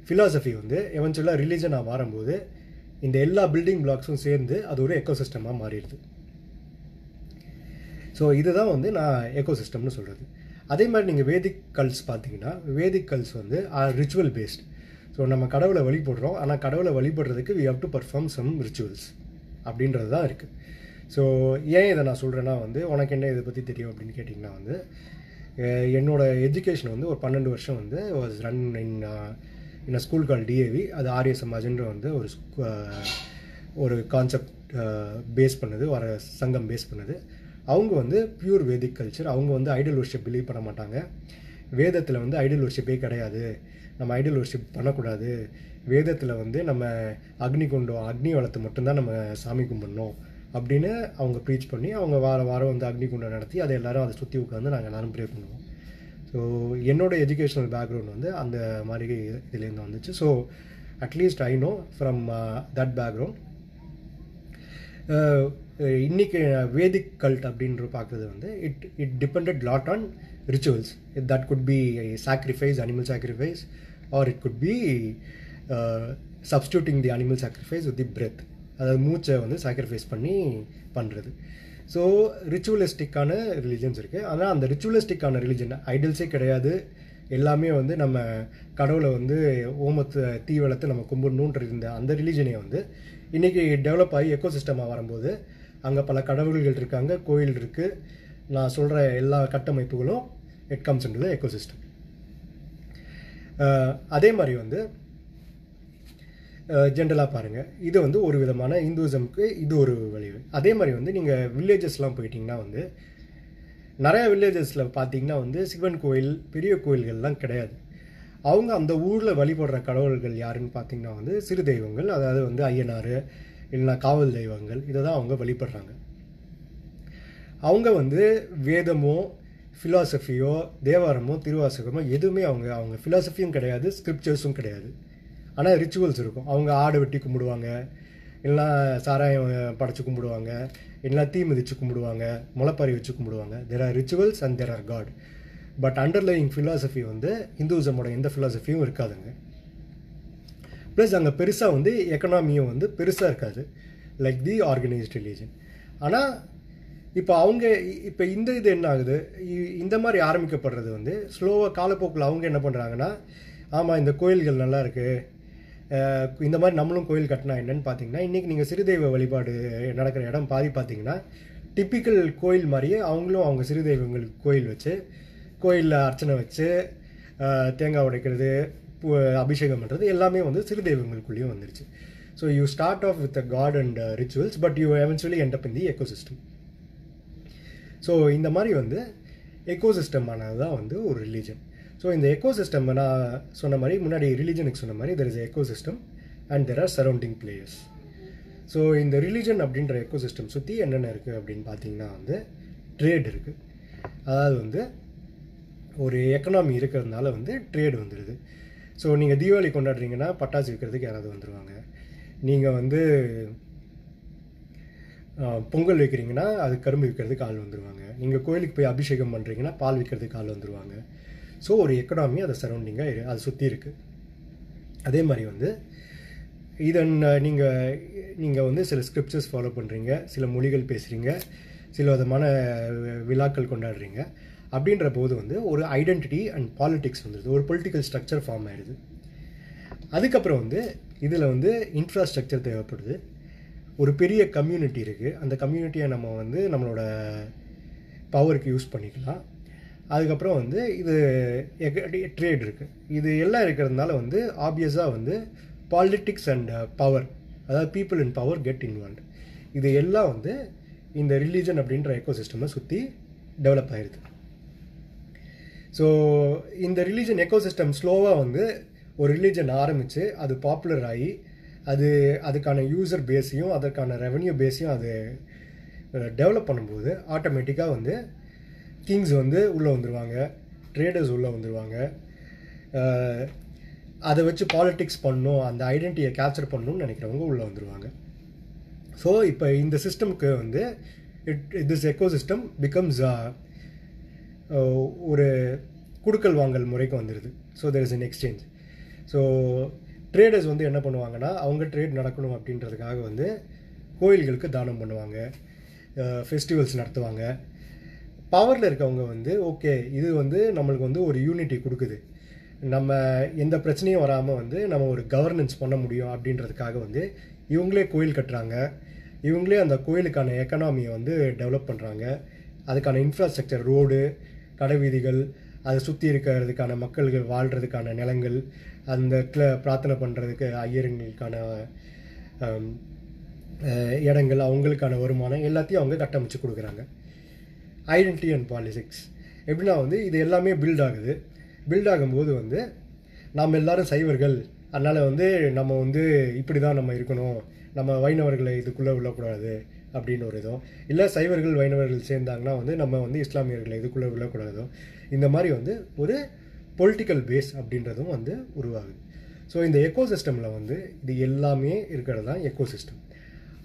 ஃபிலாசபி வந்து எவென்ச்சுவலாக ரிலீஜனாக மாறும்போது இந்த எல்லா பில்டிங் பிளாக்ஸும் சேர்ந்து அது ஒரு எக்கோசிஸ்டமாக மாறிடுது. ஸோ இதுதான் வந்து நான் எக்கோசிஸ்டம்னு சொல்கிறது. அதே மாதிரி நீங்கள் வேதிக் கல்ஸ் பார்த்தீங்கன்னா, வேதிக் கல்ஸ் வந்து ரிச்சுவல் பேஸ்ட். ஸோ நம்ம கடவுளை வழிபடுறோம், ஆனால் கடவுளை வழிபடுறதுக்கு we have to perform some rituals அப்படின்றது தான் இருக்குது. ஸோ ஏன் இதை நான் சொல்கிறேன்னா வந்து உனக்கு என்ன இதை பற்றி தெரியும் அப்படின்னு கேட்டிங்கன்னா வந்து என்னோடய எஜுகேஷன் வந்து ஒரு 12 வருஷம் வந்து was run in school call DAV. அது ஆரிய சமாஜ்ன்ற வந்து ஒரு கான்செப்ட் பேஸ் பண்ணது, வர சங்கம் பேஸ் பண்ணது. அவங்க வந்து பியூர் வேதிக் கல்ச்சர். அவங்க வந்து ஐடல் வர்ஷிப் பிலீவ் பண்ண மாட்டாங்க. வேதத்தில் வந்து ஐடல் வர்ஷிப்பே கிடையாது, நம்ம ஐடல் வர்ஷிப் பண்ணக்கூடாது. வேதத்தில் வந்து நம்ம அக்னி வளத்தை மட்டும்தான் நம்ம சாமி கும்பிடணும் அப்படின்னு அவங்க ப்ரீச் பண்ணி அவங்க வாரம் வந்து அக்னி குண்டம் நடத்தி அதை எல்லோரும் அதை சுற்றி உட்காந்து நாங்கள் எல்லோரும் ப்ரே பண்ணுவோம். ஸோ என்னோடய எஜுகேஷ்னல் பேக்ரவுண்ட் வந்து அந்த மாதிரி இதுலேருந்து வந்துச்சு. So at least I know from that background. இன்னைக்கு வேதிக் கல்ட் அப்படின்ற பார்க்குறது வந்து it depended lot on rituals. That could be sacrifice, animal sacrifice, or it could be substituting the animal sacrifice with the breath, அதாவது மூச்சை வந்து சாக்ரிஃபைஸ் பண்ணி பண்ணுறது. ஸோ ரிச்சுவலிஸ்டிக்கான ரிலிஜன்ஸ் இருக்குது. ஆனால் அந்த ரிச்சுவலிஸ்டிக்கான ரிலிஜன் ஐடல்ஸே கிடையாது. எல்லாமே வந்து நம்ம கடவுளை வந்து ஓமத்தை தீ வளர்த்து நம்ம கும்பிடணுன்ற இருந்த அந்த ரிலிஜனை வந்து இன்றைக்கி டெவலப் ஆகி எக்கோசிஸ்டமாக வரும்போது அங்கே பல கடவுள்கள் இருக்காங்க, கோயில் இருக்குது, நான் சொல்கிற எல்லா கட்டமைப்புகளும் it comes into the ecosystem. அதே மாதிரி வந்து ஜென்ரலாக பாருங்கள், இது வந்து ஒரு விதமான இந்துவிசம்க்கு இது ஒரு வழிவு. அதே மாதிரி வந்து நீங்கள் வில்லேஜஸ்லாம் போயிட்டிங்கன்னா வந்து நிறையா வில்லேஜஸில் பார்த்தீங்கன்னா வந்து சிவன் கோயில், பெரிய கோயில்கள்லாம் கிடையாது. அவங்க அந்த ஊரில் வழிபடுற கடவுள்கள் யாருன்னு பார்த்தீங்கன்னா வந்து சிறு தெய்வங்கள், அதாவது வந்து ஐயனார் இல்லைனா காவல் தெய்வங்கள், இதை தான் அவங்க வழிபடுறாங்க. அவங்க வந்து வேதமோ ஃபிலாசபியோ தேவாரமோ திருவாசகமோ எதுவுமே அவங்க ஃபிலாசபியும் கிடையாது, ஸ்கிரிப்சர்ஸும் கிடையாது. ஆனால் ரிச்சுவல்ஸ் இருக்கும். அவங்க ஆடை வெட்டி கும்பிடுவாங்க, இல்லைனா சாராயம் படைச்சு கும்பிடுவாங்க, இல்லைனா தீ மிதிச்சு கும்பிடுவாங்க, முளைப்பாரி வச்சு கும்பிடுவாங்க. There are rituals and there are god. But underlying philosophy வந்து ஹிந்துவிசமோட எந்த ஃபிலாசபியும் இருக்காதுங்க. ப்ளஸ் அங்கே பெருசாக வந்து எக்கனாமியும் வந்து பெருசாக இருக்காது, லைக் தி ஆர்கனைஸ்ட் ரிலீஜன். ஆனால் இப்போ இந்த இது என்ன ஆகுது, இந்த மாதிரி ஆரம்பிக்கப்படுறது வந்து ஸ்லோவாக காலப்போக்கில் அவங்க என்ன பண்ணுறாங்கன்னா, ஆமாம் இந்த கோயில்கள் நல்லா இருக்குது, இந்த மாதிரி நம்மளும் கோயில் கட்டினா என்னன்னு பார்த்தீங்கன்னா, இன்றைக்கி நீங்கள் சிறுதெய்வ வழிபாடு நடக்கிற இடம் பாதி பார்த்தீங்கன்னா டிப்பிக்கல் கோயில் மாதிரியே அவங்களும் அவங்க சிறுதெய்வங்களுக்கு கோயில் வச்சு, கோயிலில் அர்ச்சனை வச்சு, தேங்காய் உடைக்கிறது, அபிஷேகம் பண்ணுறது எல்லாமே வந்து சிறுதெய்வங்களுக்குள்ளேயும் வந்துருச்சு. So you start off with a god and rituals, but you eventually end up in the ecosystem. So இந்த மாதிரி வந்து எக்கோசிஸ்டமானது தான் வந்து ஒரு ரிலீஜன். ஸோ இந்த எக்கோசிஸ்டம் நான் சொன்ன மாதிரி, முன்னாடி ரிலீஜனுக்கு சொன்ன மாதிரி, there is ecosystem and there R surrounding players. So இந்த ரிலீஜன் அப்படின்ற எக்கோசிஸ்டம் சுற்றி என்னென்ன இருக்குது அப்படின்னு பார்த்தீங்கன்னா வந்து ட்ரேட் இருக்குது. அதாவது வந்து ஒரு எக்கனாமி இருக்கிறதுனால வந்து ட்ரேட் வந்துடுது. ஸோ நீங்கள் தீபாவளி கொண்டாடுறீங்கன்னா பட்டாசு விற்கிறதுக்கு யாராவது வந்துடுவாங்க. நீங்கள் வந்து பொங்கல் வைக்கிறீங்கன்னா அது கரும்பு விற்கிறதுக்கு ஆள் வந்துடுவாங்க. நீங்கள் கோயிலுக்கு போய் அபிஷேகம் பண்ணுறீங்கன்னா பால் விற்கிறதுக்கு ஆள் வந்துடுவாங்க. ஸோ ஒரு எக்கனாமி அதை சரௌண்டிங்காக அதை சுற்றி இருக்குது. அதே மாதிரி வந்து இதன் நீங்கள் வந்து சில ஸ்கிரிப்சர்ஸ் ஃபாலோ பண்ணுறீங்க, சில மொழிகள் பேசுகிறீங்க, சில விதமான விழாக்கள் கொண்டாடுறீங்க. அப்படின்ற போது வந்து ஒரு ஐடென்டிட்டி அண்ட் பாலிட்டிக்ஸ் வந்துடுது, ஒரு பொலிட்டிக்கல் ஸ்ட்ரக்சர் ஃபார்ம் ஆகிடுது. அதுக்கப்புறம் வந்து இதில் வந்து இன்ஃப்ராஸ்ட்ரக்சர் தேவைப்படுது. ஒரு பெரிய கம்யூனிட்டி இருக்குது, அந்த கம்யூனிட்டியை நம்ம வந்து நம்மளோட பவருக்கு யூஸ் பண்ணிக்கலாம். அதுக்கப்புறம் வந்து இது ட்ரேட் இருக்குது. இது எல்லாம் இருக்கிறதுனால வந்து ஆப்வியஸாக வந்து பாலிட்டிக்ஸ் அண்ட் பவர், அதாவது people in power get involved. இது எல்லாம் வந்து இந்த ரிலீஜன் அப்படின்ற எக்கோசிஸ்டமை சுற்றி டெவலப் ஆகிடுது. ஸோ இந்த ரிலீஜன் எக்கோசிஸ்டம் ஸ்லோவாக வந்து ஒரு ரிலீஜன் ஆரம்பித்து அது பாப்புலர் ஆகி அதுக்கான யூசர் பேஸையும் அதற்கான ரெவன்யூ பேஸையும் அது டெவலப் பண்ணும்போது ஆட்டோமேட்டிக்காக வந்து கிங்ஸ் வந்து உள்ளே வந்துடுவாங்க, ட்ரேடர்ஸ் உள்ளே வந்துடுவாங்க. அதை வச்சு பாலிட்டிக்ஸ் பண்ணணும், அந்த ஐடென்டிட்டியை கேப்சர் பண்ணணும்னு நினைக்கிறவங்க உள்ளே வந்துடுவாங்க. ஸோ இப்போ இந்த சிஸ்டம்க்கு வந்து திஸ் எக்கோசிஸ்டம் பிகம்ஸ் ஒரு குடுக்கல் வாங்கல் முறைக்கு வந்துடுது. So there is an exchange. So traders வந்து என்ன பண்ணுவாங்கன்னா, அவங்க ட்ரேட் நடக்கணும் அப்படின்றதுக்காக வந்து கோயில்களுக்கு தானம் பண்ணுவாங்க, ஃபெஸ்டிவல்ஸ் நடத்துவாங்க. பவரில் இருக்கவங்க வந்து ஓகே இது வந்து நம்மளுக்கு வந்து ஒரு யூனிட்டி கொடுக்குது, நம்ம எந்த பிரச்சனையும் வராமல் வந்து நம்ம ஒரு கவர்னன்ஸ் பண்ண முடியும் அப்படின்றதுக்காக வந்து இவங்களே கோயில் கட்டுறாங்க, இவங்களே அந்த கோயிலுக்கான எக்கனாமியை வந்து டெவலப் பண்ணுறாங்க. அதுக்கான இன்ஃப்ராஸ்ட்ரக்சர், ரோடு, கடை வீதிகள், அதை சுற்றி இருக்கிறதுக்கான மக்கள்கள் வாழ்கிறதுக்கான நிலங்கள், அந்த இடத்துல பிரார்த்தனை பண்ணுறதுக்கு ஐயருங்களுக்கான இடங்கள், அவங்களுக்கான வருமானம் எல்லாத்தையும் அவங்க கட்டமைச்சு கொடுக்குறாங்க. ஐடென்டிட்டி அண்ட் பாலிடிக்ஸ் எப்படின்னா வந்து இது எல்லாமே பில்ட் ஆகுது. பில்ட் ஆகும்போது வந்து நாம் எல்லோரும் சைவர்கள், அதனால் வந்து நம்ம வந்து இப்படி தான் நம்ம இருக்கணும், நம்ம வைணவர்களை இதுக்குள்ளே விழக்கூடாது அப்படின்னு ஒரு இதுவும், இல்லை சைவர்கள் வைணவர்கள் சேர்ந்தாங்கன்னா வந்து நம்ம வந்து இஸ்லாமியர்களை இதுக்குள்ளே விழக்கூடாதோ, இந்த மாதிரி வந்து ஒரு பொலிட்டிக்கல் பேஸ் அப்படின்றதும் வந்து உருவாகுது. ஸோ இந்த எக்கோசிஸ்டமில் வந்து இது எல்லாமே இருக்கிறது தான் எக்கோசிஸ்டம்.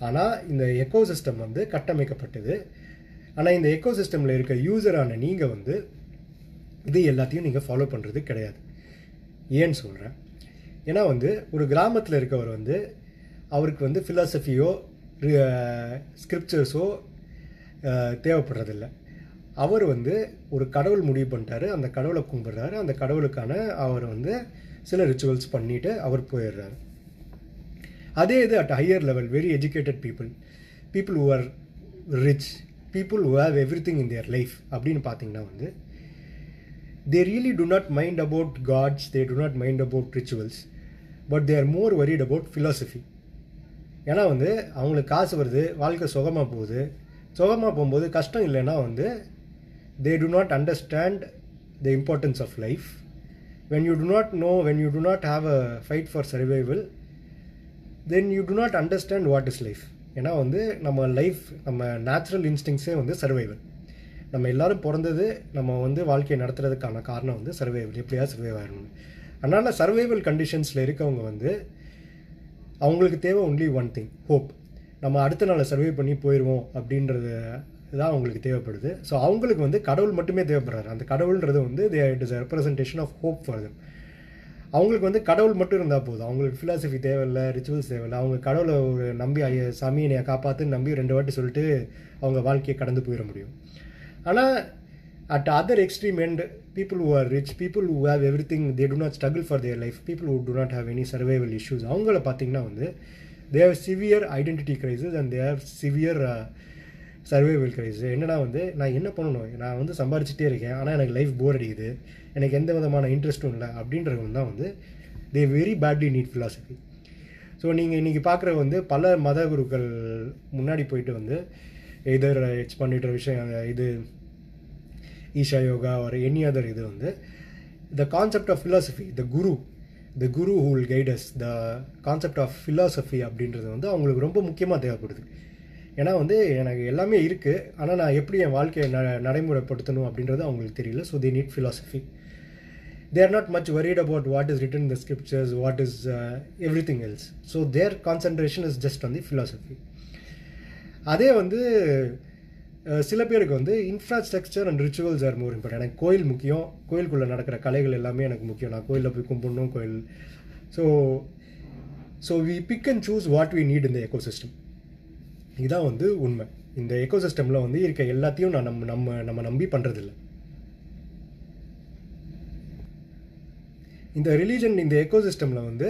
ஆனால் இந்த எக்கோசிஸ்டம் வந்து கட்டமைக்கப்பட்டது. ஆனால் இந்த எக்கோசிஸ்டமில் இருக்க யூசரான நீங்கள் வந்து இது எல்லாத்தையும் நீங்கள் ஃபாலோ பண்ணுறது கிடையாது. ஏன்னு சொல்கிறேன், ஏன்னா வந்து ஒரு கிராமத்தில் இருக்கவர் வந்து அவருக்கு வந்து ஃபிலாசபியோ ஸ்கிரிப்சர்ஸோ தேவைப்படுறதில்ல. அவர் வந்து ஒரு கடவுள் முடிவு பண்ணிட்டாரு, அந்த கடவுளை கும்பிட்றாரு, அந்த கடவுளுக்கான அவர் வந்து சில ரிச்சுவல்ஸ் பண்ணிவிட்டு அவர் போயிடுறாரு. அதே இது at higher level, very educated people who are rich, people who have every thing in their life அப்படின்னு பார்த்தீங்கன்னா வந்து they really do not mind about gods, they do not mind about rituals, but they are more worried about philosophy. ஏன்னா வந்து அவங்களுக்கு காசு வருது, வாழ்க்கை சுகமாக போகுது, சுகமாக போகும்போது கஷ்டம் இல்லைன்னா வந்து they do not understand the importance of life. When you do not know, when you do not have a fight for survival, then you do not understand what is life. ஏன்னா வந்து நம்ம லைஃப், நம்ம நேச்சுரல் இன்ஸ்டிங்ஸே வந்து சர்வைவல். நம்ம எல்லோரும் பிறந்தது நம்ம வந்து வாழ்க்கையை நடத்துறதுக்கான காரணம் வந்து சர்வைவல், எப்படியாவது சர்வைவ் ஆகணும். அதனால் சர்வைவல் கண்டிஷன்ஸில் இருக்கவங்க வந்து அவங்களுக்கு தேவை ஒன்லி ஒன் திங், ஹோப். நம்ம அடுத்த நாளை சர்வை பண்ணி போயிடுவோம் அப்படின்றது தான் அவங்களுக்கு தேவைப்படுது. ஸோ அவங்களுக்கு வந்து கடவுள் மட்டுமே தேவைப்படுறாரு. அந்த கடவுள்ன்றது வந்து it is a representation of hope for them. அவங்களுக்கு வந்து கடவுள் மட்டும் இருந்தால் போதும், அவங்களுக்கு ஃபிலாசபி தேவையில்லை, ரிச்சுவல்ஸ் தேவையில்லை. அவங்க கடவுளை ஒரு நம்பி சாமி என்னை காப்பாற்றுன்னு நம்பி 2 வாட்டி சொல்லிட்டு அவங்க வாழ்க்கையை கடந்து போயிட முடியும். ஆனால் at other extreme end, people who are rich, people who have everything, they do not struggle for their life, people who do not have any survival issues, அவங்கள பார்த்தீங்கன்னா வந்து they have severe identity crisis and they have severe survival crisis. என்னன்னா வந்து நான் என்ன பண்ணணும், நான் வந்து சம்பாரிச்சிட்டே இருக்கேன், ஆனால் எனக்கு லைஃப் போர் அடிக்குது, எனக்கு எந்த விதமான இன்ட்ரெஸ்ட்டும் இல்லை அப்படின்றவங்க தான் வந்து they very badly need philosophy. So நீங்கள் இன்றைக்கி பார்க்குற வந்து பல மத குருக்கள் முன்னாடி போயிட்டு வந்து எதர் இட்ஸ் பண்ணிடுற விஷயம் இது ஈஷா யோகா ஒரு எனி அதர், இது வந்து the concept of philosophy, the guru who will guide us, the concept of philosophy அப்படின்றது வந்து அவங்களுக்கு ரொம்ப முக்கியமாக தேவைப்படுது. ஏன்னா வந்து எனக்கு எல்லாமே இருக்குது, ஆனால் நான் எப்படி என் வாழ்க்கையை நடைமுறைப்படுத்தணும் அப்படின்றது அவங்களுக்கு தெரியல. So they need philosophy. they are not much worried about what is written in the scriptures, what is everything else. So their concentration is just on the philosophy. அதே வந்து சில பேருக்கு வந்து infrastructure and rituals are more important. எனக்கு கோயில் முக்கியம், கோயிலுக்குள்ளே நடக்கிற கலைகள் எல்லாமே எனக்கு முக்கியம், நான் கோயிலில் போய் கும்பிடணும் கோயில். So we pick and choose what we need இந்த எக்கோசிஸ்டம். இதுதான் வந்து உண்மை. இந்த எக்கோசிஸ்டமில் வந்து இருக்க எல்லாத்தையும் நான் நம்ம நம்பி பண்ணுறதில்ல. இந்த ரிலீஜன், இந்த எக்கோசிஸ்டமில் வந்து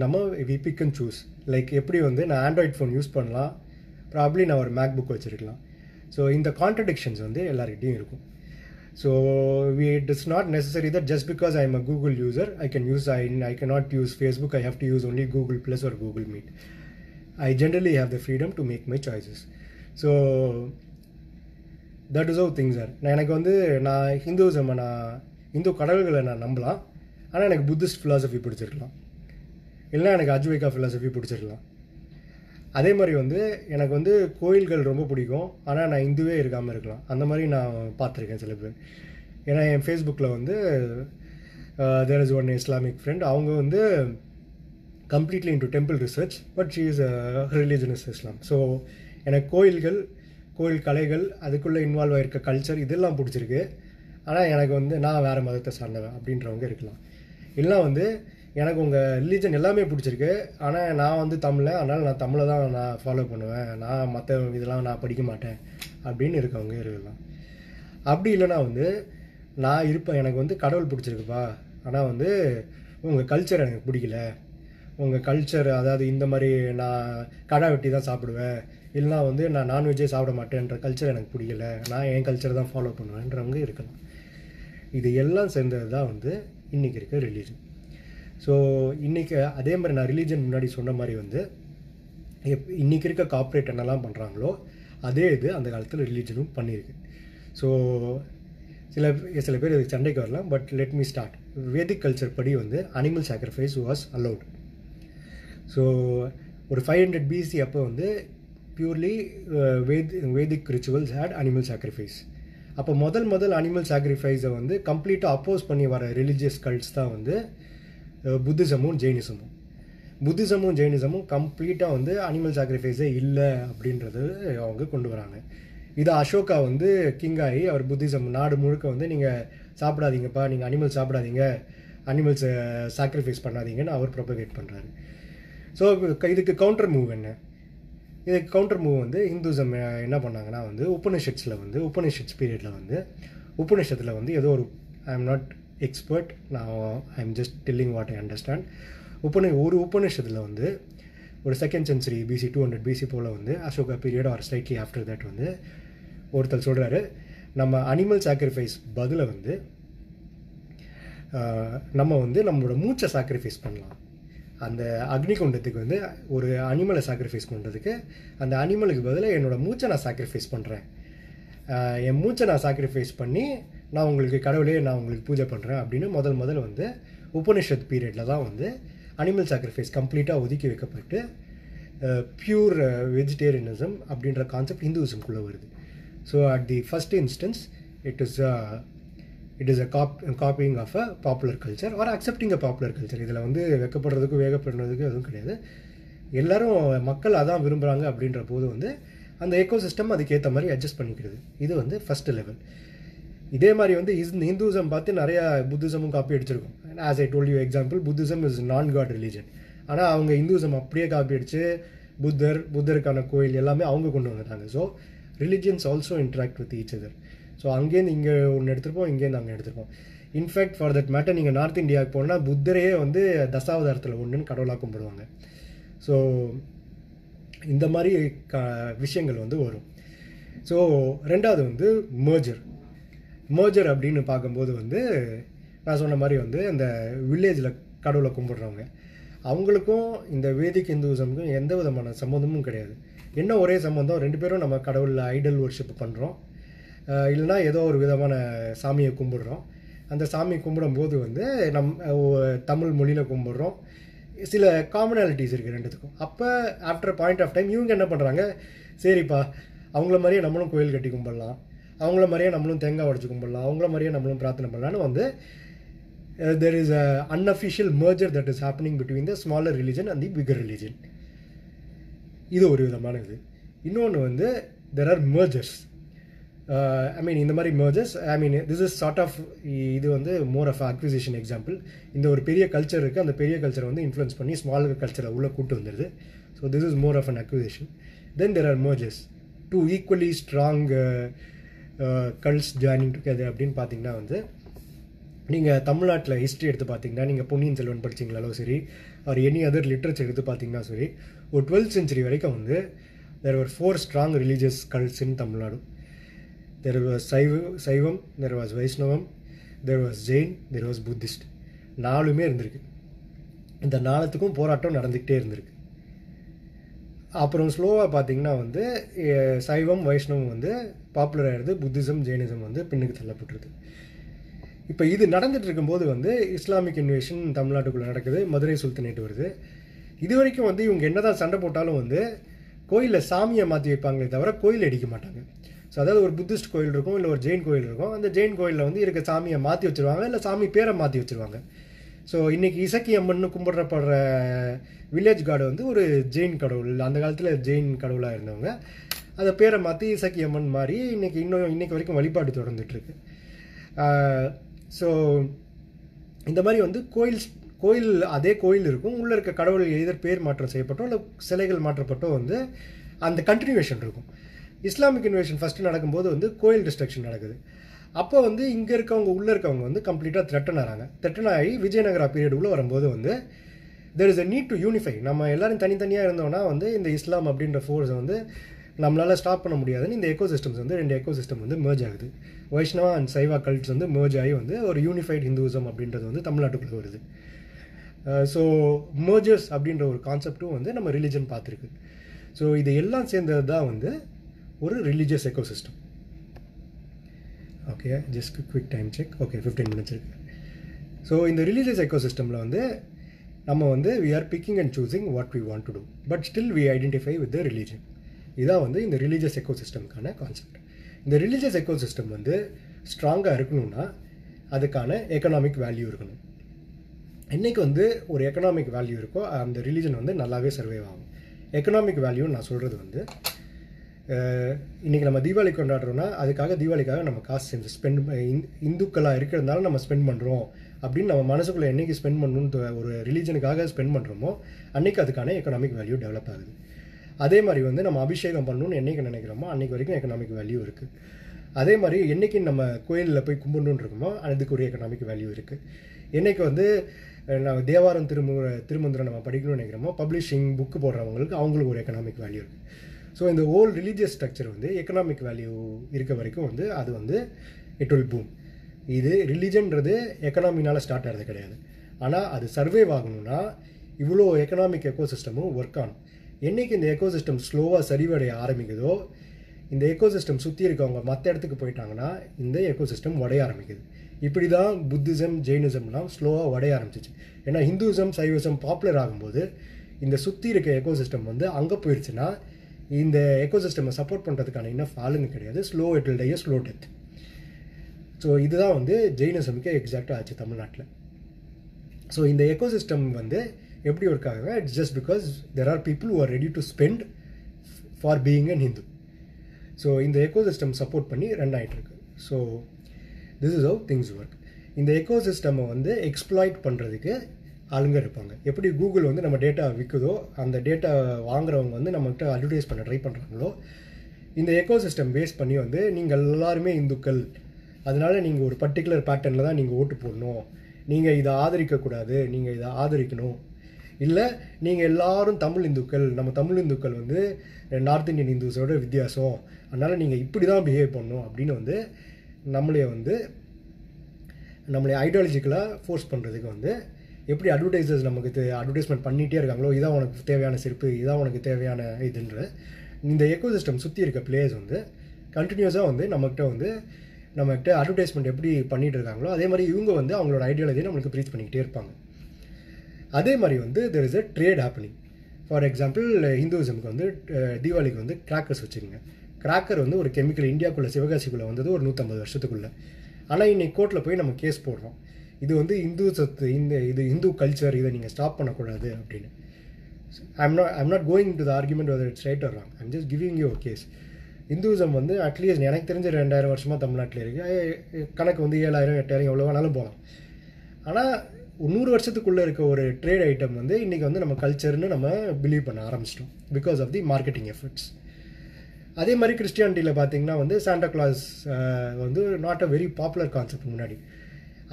நம்ம we pick and choose. Like எப்படி வந்து நான் ஆண்ட்ராய்ட் ஃபோன் யூஸ் பண்ணலாம், ப்ராப்ளி நான் ஒரு மேக் புக் வச்சுருக்கலாம். ஸோ இந்த கான்ட்ரடிக்ஷன்ஸ் வந்து எல்லாருக்கிட்டையும் இருக்கும். So it is not necessary that just because I am a Google user I cannot use Facebook, I have to use only Google Plus ஒரு Google Meet. I generally have the freedom to make my choices. So that is how things are. எனக்கு வந்து நான் இந்து கடவுள்களை நான் நம்பலாம், ஆனால் எனக்கு புத்திஸ்ட் ஃபிலாசபி பிடிச்சிருக்கலாம், இல்லைனா எனக்கு அத்வைகா ஃபிலாசபி பிடிச்சிருக்கலாம். அதே மாதிரி வந்து எனக்கு வந்து கோயில்கள் ரொம்ப பிடிக்கும், ஆனால் நான் இந்துவே இருக்காமல் இருக்கலாம். அந்த மாதிரி நான் பார்த்துருக்கேன் சில பேர். ஏன்னா என் ஃபேஸ்புக்கில் வந்து there is one Islamic friend, அவங்க வந்து completely into temple research, but she is a religionist Islam. So எனக்கு கோயில் கலைகள் அதுக்குள்ளே இன்வால்வ் ஆகிருக்க கல்ச்சர் இதெல்லாம் பிடிச்சிருக்கு, ஆனால் எனக்கு வந்து நான் வேறு மதத்தை சார்ந்தவன் அப்படின்றவங்க இருக்கலாம். இல்லைனா வந்து எனக்கு உங்கள் ரிலீஜன் எல்லாமே பிடிச்சிருக்கு, ஆனால் நான் வந்து தமிழை, அதனால் நான் தமிழை தான் நான் ஃபாலோ பண்ணுவேன், நான் மற்ற இதெல்லாம் நான் படிக்க மாட்டேன் அப்படின்னு இருக்கவங்க இருக்கலாம். அப்படி இல்லைனா வந்து நான் இருப்பேன், எனக்கு வந்து கடவுள் பிடிச்சிருக்குப்பா, ஆனால் வந்து உங்கள் கல்ச்சர் எனக்கு பிடிக்கல, உங்கள் கல்ச்சர் அதாவது இந்த மாதிரி நான் கடை வெட்டி தான் சாப்பிடுவேன், இல்லைனா வந்து நான் நான்வெஜ்ஜே சாப்பிட மாட்டேன்ற கல்ச்சர் எனக்கு பிடிக்கல, நான் என் கல்ச்சர் தான் ஃபாலோ பண்ணுவேன்றவங்க இருக்கலாம். இது எல்லாம் சேர்ந்தது தான் வந்து இன்றைக்கி இருக்க ரிலீஜன். ஸோ இன்றைக்கி அதே மாதிரி நான் ரிலீஜன் முன்னாடி சொன்ன மாதிரி வந்து இன்றைக்கி இருக்க கார்ப்பரேட் என்னெல்லாம் பண்ணுறாங்களோ அதே இது அந்த காலத்தில் ரிலீஜனும் பண்ணியிருக்கு. ஸோ சில பேர் இதுக்கு சண்டைக்கு வரலாம், but let me start. Vedic culture படி வந்து animal sacrifice was allowed. So ஒரு 500 BC அப்போ வந்து purely Vedic rituals had animal sacrifice. அப்போ முதல் அனிமல் சாக்ரிஃபைஸை வந்து கம்ப்ளீட்டாக அப்போஸ் பண்ணி வர ரிலீஜியஸ் கல்ட்ஸ் தான் வந்து புத்திசமும் ஜெயினிசமும். புத்திசமும் ஜெயினிசமும் கம்ப்ளீட்டாக வந்து அனிமல் சாக்ரிஃபைஸே இல்லை அப்படின்றது அவங்க கொண்டு வராங்க. இதை அசோகா வந்து கிங்காகி அவர் புத்திசம் நாடு முழுக்க வந்து நீங்கள் சாப்பிடாதீங்கப்பா, நீங்கள் அனிமல் சாப்பிடாதீங்க, அனிமல்ஸை சாக்ரிஃபைஸ் பண்ணாதீங்கன்னு அவர் ப்ரொபகேட் பண்ணுறாரு. ஸோ இதுக்கு கவுண்டர் மூவ் என்ன? இதுக்கு கவுண்டர் மூவ் வந்து ஹிந்துசம் என்ன பண்ணாங்கன்னா வந்து உபனிஷத்ஸ் பீரியடில் வந்து உபனிஷத்தில் வந்து ஏதோ ஒரு, ஐ எம் நாட் எக்ஸ்பர்ட், நான் I am just telling what I understand. உபனிஷத்தில் வந்து ஒரு 2nd century BC 200 BC போல் வந்து Ashoka period or slightly after that வந்து ஒருத்தர் சொல்கிறாரு, நம்ம அனிமல் சாக்ரிஃபைஸ் பதில் வந்து நம்ம வந்து நம்மளோட மூச்சை சாக்ரிஃபைஸ் பண்ணலாம். அந்த அக்னி குண்டத்துக்கு வந்து ஒரு அனிமலை சாக்ரிஃபைஸ் பண்ணுறதுக்கு அந்த அனிமலுக்கு பதிலாக என்னோடய மூச்சை நான் சாக்ரிஃபைஸ் பண்ணுறேன், என் மூச்சை நான் சாக்ரிஃபைஸ் பண்ணி நான் உங்களுக்கு கடவுளே நான் உங்களுக்கு பூஜை பண்ணுறேன் அப்படின்னு முதல் வந்து உபனிஷத் பீரியடில் தான் வந்து அனிமல் சாக்ரிஃபைஸ் கம்ப்ளீட்டாக ஒதுக்கி வைக்கப்பட்டு பியூர் வெஜிடேரியனிசம் அப்படின்ற கான்செப்ட் ஹிந்துவிசம்குள்ளே வருது. So at the first instance it is a copying of a popular culture or accepting a popular culture. இதில் வந்து வெக்கப்படுறதுக்கும் வேகப்படுறதுக்கும் எதுவும் கிடையாது. எல்லோரும் மக்கள் அதான் விரும்புகிறாங்க அப்படின்ற போது வந்து அந்த எக்கோசிஸ்டம் அதுக்கேற்ற மாதிரி அட்ஜஸ்ட் பண்ணிக்கிறது. இது வந்து ஃபஸ்ட்டு லெவல். இதே மாதிரி வந்து ஹிந்துசம் பார்த்து நிறையா புத்திசமும் காப்பி அடிச்சிருக்கும். As I told you example, Buddhism is non god religion. ஆனால் அவங்க ஹிந்துசம் அப்படியே காப்பி அடித்து புத்தருக்கான கோயில் எல்லாமே அவங்க கொண்டு வந்துட்டாங்க. So religions also interact with each other. So அங்கேருந்து இங்கே ஒன்று எடுத்துருப்போம், இங்கேருந்து அங்கே எடுத்துருப்போம். இன்ஃபேக்ட் ஃபார் தட் மேட்டர் நீங்கள் நார்த் இந்தியாவுக்கு போனால் புத்தரையே வந்து தசாவதாரத்தில் ஒன்றுன்னு கடவுளாக கும்பிடுவாங்க. ஸோ இந்த மாதிரி விஷயங்கள் வந்து வரும். ஸோ ரெண்டாவது வந்து மர்ஜர் அப்படின்னு பார்க்கும்போது வந்து நான் சொன்ன மாதிரி வந்து அந்த வில்லேஜில் கடவுளை கும்பிடுறவங்க அவங்களுக்கும் இந்த வேதிக் ஹிந்துசமுக்கும் எந்த விதமான சம்மந்தமும் கிடையாது. என்ன ஒரே சம்மந்தம், 2 பேரும் நம்ம கடவுளில் ஐடல் ஒர்ஷிப் பண்ணுறோம், இல்லைனா ஏதோ ஒரு விதமான சாமியை கும்பிடுறோம். அந்த சாமி கும்பிடும்போது வந்து தமிழ் மொழியில் கும்பிடுறோம். சில காமனாலிட்டிஸ் இருக்குது ரெண்டுத்துக்கும். அப்போ ஆஃப்டர் பாயிண்ட் ஆஃப் டைம் இவங்க என்ன பண்ணுறாங்க, சரிப்பா அவங்கள மாதிரியே நம்மளும் கோயில் கட்டி கும்பிடலாம், அவங்கள மாதிரியே நம்மளும் தேங்காய் உடச்சி கும்பிடலாம், அவங்கள மாதிரியே நம்மளும் பிரார்த்தனை பண்ணலான்னு வந்து there is a unofficial merger that is happening between the smaller religion and the bigger religion. இது ஒரு விதமான இது. இன்னொன்று வந்து there are mergers. I mean இந்த மாதிரி mergers, I mean this is sort of, இது வந்து more of acquisition example. இந்த ஒரு பெரிய கல்ச்சர் இருக்குது, அந்த பெரிய கல்ச்சரை வந்து இன்ஃப்ளூயன்ஸ் பண்ணி ஸ்மாலர் கல்ச்சரை உள்ளே கூட்டு வந்துடுது. So this is more of an acquisition. Then there are mergers, two equally strong cults joining together அப்படின்னு பார்த்தீங்கன்னா வந்து நீங்கள் தமிழ்நாட்டில் ஹிஸ்ட்ரி எடுத்து பார்த்தீங்கன்னா, நீங்கள் பொன்னியின் செல்வன் படிச்சிங்களாலும் சரி, ஒரு எனி அதர் லிட்ரேச்சர் எடுத்து பார்த்தீங்கன்னா சரி, ஒரு 12th century வரைக்கும் வந்து there were 4 strong religious cults in Tamil Nadu. There was Saivam, there was Vaishnavam, there was Jain, there was Buddhist. 4மே இருந்திருக்கு. இந்த 4த்துக்கும் போராட்டம் நடந்துக்கிட்டே இருந்திருக்கு. அப்புறம் ஸ்லோவாக பார்த்தீங்கன்னா வந்து சைவம் வைஷ்ணவம் வந்து பாப்புலர் ஆகிடுது, புத்திசம் ஜெயினிசம் வந்து பின்னுக்கு தள்ளப்பட்டுருது. இப்போ இது நடந்துட்டு இருக்கும்போது வந்து இஸ்லாமிக் இன்வேஷன் தமிழ்நாட்டுக்குள்ளே நடக்குது, மதுரை சுல்தானேட் வருது. இது வரைக்கும் வந்து இவங்க என்ன தான் சண்டை போட்டாலும் வந்து கோயிலில் சாமியை மாற்றி வைப்பாங்களே தவிர கோயில் அடிக்க மாட்டாங்க. ஸோ அதாவது ஒரு புத்திஸ்ட் கோயில் இருக்கும், இல்லை ஒரு ஜெயின் கோயில் இருக்கும், அந்த ஜெயின் கோயிலில் வந்து இருக்க சாமியை மாற்றி வச்சுருவாங்க, இல்லை சாமி பேரை மாற்றி வச்சுருவாங்க. ஸோ இன்றைக்கி இசக்கி அம்மன்னு கும்பிட்றப்படுற வில்லேஜ் காடு வந்து ஒரு ஜெயின் கடவுள், அந்த காலத்தில் ஜெயின் கடவுளாக இருந்தவங்க அதை பேரை மாற்றி இசக்கி அம்மன் மாதிரி இன்னைக்கு வரைக்கும் வழிபாடு தொடர்ந்துட்டுருக்கு. ஸோ இந்த மாதிரி வந்து கோயில் அதே கோயில் இருக்கும், உள்ளே இருக்க கடவுள் எதிர் பேர் மாற்றம் செய்யப்பட்டோ இல்லை சிலைகள் மாற்றப்பட்டோ வந்து அந்த கண்டினியூவேஷன் இருக்கும். இஸ்லாமிக் இன்வேஷன் ஃபஸ்ட்டு நடக்கும்போது வந்து கோயில் டிஸ்ட்ரக்ஷன் நடக்குது. அப்போ வந்து இங்கே இருக்கவங்க உள்ளே இருக்கவங்க வந்து கம்ப்ளீட்டாக த்ரெட்டன் ஆகி விஜயநகரா பீரியட் உள்ளே வரும்போது வந்து there is a need to unify. நம்ம எல்லோரும் தனித்தனியாக இருந்தோம்னா வந்து இந்த இஸ்லாம் அப்படின்ற ஃபோர்ஸை வந்து நம்மளால் ஸ்டாப் பண்ண முடியாதுன்னு இந்த எக்கோசிஸ்டம்ஸ் வந்து 2 எக்கோசிஸ்டம் வந்து merge ஆகுது. வைஷ்ணவா அண்ட் சைவா கல்ட்ஸ் வந்து merge ஆகி வந்து ஒரு யூனிஃபைட் ஹிந்துவிசம் அப்படின்றது வந்து தமிழ்நாட்டுக்குள்ளே வருது. ஸோ mergers அப்படின்ற ஒரு கான்செப்டும் வந்து நம்ம ரிலிஜன் பார்த்துருக்கு. ஸோ இது எல்லாம் சேர்ந்தது தான் வந்து ஒரு religious ecosystem. Okay, just quick time check. Okay, 15 minutes இருக்குது. ஸோ இந்த ரிலீஜியஸ் எக்கோசிஸ்டமில் வந்து நம்ம வந்து we are picking and choosing what we want to do, but still we identify with the religion. இதான் வந்து இந்த ரிலீஜியஸ் எக்கோசிஸ்டம்க்கான கான்செப்ட். இந்த ரிலீஜியஸ் எக்கோசிஸ்டம் வந்து ஸ்ட்ராங்காக இருக்கணும்னா அதுக்கான எக்கனாமிக் வேல்யூ இருக்கணும். என்றைக்கு வந்து ஒரு எக்கனாமிக் வேல்யூ இருக்கோ அந்த ரிலீஜன் வந்து நல்லாவே சர்வைவ் ஆகும். எக்கனாமிக் வேல்யூன்னு நான் சொல்கிறது வந்து இன்றைக்கி நம்ம தீபாவளி கொண்டாடுறோன்னா அதுக்காக தீபாவளிக்காக நம்ம காசு ஸ்பெண்ட் இந்துக்களாக இருக்கிறதுனால நம்ம ஸ்பெண்ட் பண்ணுறோம் அப்படின்னு நம்ம மனசுக்குள்ளே என்றைக்கு ஸ்பெண்ட் பண்ணணுன்னு ஒரு ரிலீஜனுக்காக ஸ்பெண்ட் பண்ணுறோமோ அன்றைக்கி அதுக்கான எக்கனாமிக் வேல்யூ டெவலப் ஆகுது. அதே மாதிரி வந்து நம்ம அபிஷேகம் பண்ணணும்னு என்றைக்கு நினைக்கிறோமோ அன்றைக்கு வரைக்கும் எக்கனாமிக் வேல்யூ இருக்குது. அதே மாதிரி என்றைக்கு நம்ம கோயிலில் போய் கும்பிடணுன்னு இருக்கோமோ அதுக்கு ஒரு எக்கனாமிக் வேல்யூ இருக்குது. என்றைக்கு வந்து நம்ம தேவாரம் திருமந்திரம் நம்ம படிக்கணும்னு நினைக்கிறோமோ பப்ளிஷிங் புக்கு போடுறவங்களுக்கு அவங்களுக்கு ஒரு எக்கனாமிக் வேல்யூ இருக்குது. ஸோ இந்த ஹோல் ரிலீஜியஸ் ஸ்ட்ரக்சர் வந்து எக்கனாமிக் வேல்யூ இருக்க வரைக்கும் வந்து அது வந்து இட் வில் பூம். இது ரிலீஜன்றது எக்கனாமினால் ஸ்டார்ட் ஆகிறது கிடையாது. ஆனால் அது சர்வைவ் ஆகணும்னா இவ்வளோ எக்கனாமிக் எக்கோசிஸ்டமும் ஒர்க் ஆகும். என்றைக்கு இந்த எக்கோசிஸ்டம் ஸ்லோவாக சரிவடைய ஆரம்பிக்குதோ இந்த எக்கோசிஸ்டம் சுற்றி இருக்கவங்க மற்ற இடத்துக்கு போயிட்டாங்கன்னா இந்த எக்கோசிஸ்டம் உடைய ஆரம்பிக்குது. இப்படி தான் புத்திசம் ஜெயினிசம்லாம் ஸ்லோவாக உடைய ஆரம்பிச்சிச்சு. ஏன்னா ஹிந்துவிசம் சைவிசம் பாப்புலர் ஆகும்போது இந்த சுற்றி இருக்க எக்கோசிஸ்டம் வந்து அங்கே போயிடுச்சுன்னா இந்த எக்கோசிஸ்டமை சப்போர்ட் பண்ணுறதுக்கான இன்னும் ஆளுங்க கிடையாது. It will tie slow death. So இதுதான் வந்து ஜெயினிசமுக்கு எக்ஸாக்டாக ஆச்சு தமிழ்நாட்டில். ஸோ இந்த எக்கோசிஸ்டம் வந்து எப்படி ஒர்க் ஆகுதுன்னா it's just because there are people who are ready to spend for being an Hindu. So இந்த எக்கோசிஸ்டம் சப்போர்ட் பண்ணி ரன் ஆகிட்டுருக்கு. So this is how things work. இந்த எக்கோசிஸ்டமை வந்து எக்ஸ்ப்ளாய்ட் பண்ணுறதுக்கு ஆளுங்க இருப்பாங்க. எப்படி கூகுள் வந்து நம்ம டேட்டா விற்குதோ அந்த டேட்டா வாங்குறவங்க வந்து நம்மகிட்ட அட்வர்டைஸ் பண்ண ட்ரை பண்ணுறாங்களோ இந்த எக்கோசிஸ்டம் பேஸ் பண்ணி வந்து நீங்கள் எல்லாருமே இந்துக்கள், அதனால் நீங்கள் ஒரு பர்டிகுலர் பேட்டர்னில் தான் நீங்கள் ஓட்டு போடணும், நீங்கள் இதை ஆதரிக்கக்கூடாது, நீங்கள் இதை ஆதரிக்கணும், இல்லை நீங்கள் எல்லாரும் தமிழ் இந்துக்கள், நம்ம தமிழ் இந்துக்கள் வந்து நார்த் இந்தியன் இந்துஸோட வித்தியாசம், அதனால் நீங்கள் இப்படி தான் பிஹேவ் பண்ணணும் அப்படின்னு வந்து நம்மளை ஐடியாலஜிக்கலாக ஃபோர்ஸ் பண்ணுறதுக்கு வந்து எப்படி அட்வர்டைசர்ஸ் நமக்கு அட்வர்டைஸ்மெண்ட் பண்ணிகிட்டே இருக்காங்களோ இதான் உனக்கு தேவையான செருப்பு, இதான் உனக்கு தேவையான இதுன்ற இந்த எக்கோசிஸ்டம் சுற்றி இருக்க பிளேயர்ஸ் வந்து கண்டினியூஸாக வந்து நம்மகிட்ட அட்வர்டைஸ்மெண்ட் எப்படி பண்ணிகிட்டு இருக்காங்களோ அதே மாதிரி இவங்க வந்து அவங்களோட ஐடியாலஜியை நம்மளுக்கு ப்ரீச் பண்ணிக்கிட்டே இருப்பாங்க. அதே மாதிரி வந்து there is a trade happening. For example ஹிந்துவிசமுக்கு வந்து தீபாவளிக்கு வந்து கிராக்கர்ஸ் வச்சுருங்க. கிராக்கர் வந்து ஒரு கெமிக்கல் இந்தியாவுக்குள்ளே சிவகாசிக்குள்ளே வந்தது ஒரு 150 வருஷத்துக்குள்ளே. ஆனால் இன்னைக்கு கோர்ட்டில் போய் நம்ம கேஸ் போடுறோம், இது வந்து இது இந்து கல்ச்சர், இதை நீங்கள் ஸ்டாப் பண்ணக்கூடாது அப்படின்னு. I'm not going to the argument whether it's right or wrong, I'm just giving you a case. Hinduism வந்து அட்லீஸ்ட் எனக்கு தெரிஞ்ச 2000 வருஷமாக தமிழ்நாட்டில் இருக்குது. கணக்கு வந்து 7000 8000 எவ்வளோ வேணாலும் போகலாம். ஆனால் 100 வருஷத்துக்குள்ளே இருக்க ஒரு ட்ரேட் ஐட்டம் வந்து இன்றைக்கி வந்து நம்ம கல்ச்சர்னு நம்ம பிலீவ் பண்ண ஆரம்பிச்சிட்டோம் because of the marketing efforts. அதே மாதிரி கிறிஸ்டியானிட்டியில் பார்த்தீங்கன்னா வந்து சாண்டா கிளாஸ் வந்து not a very popular concept முன்னாடி.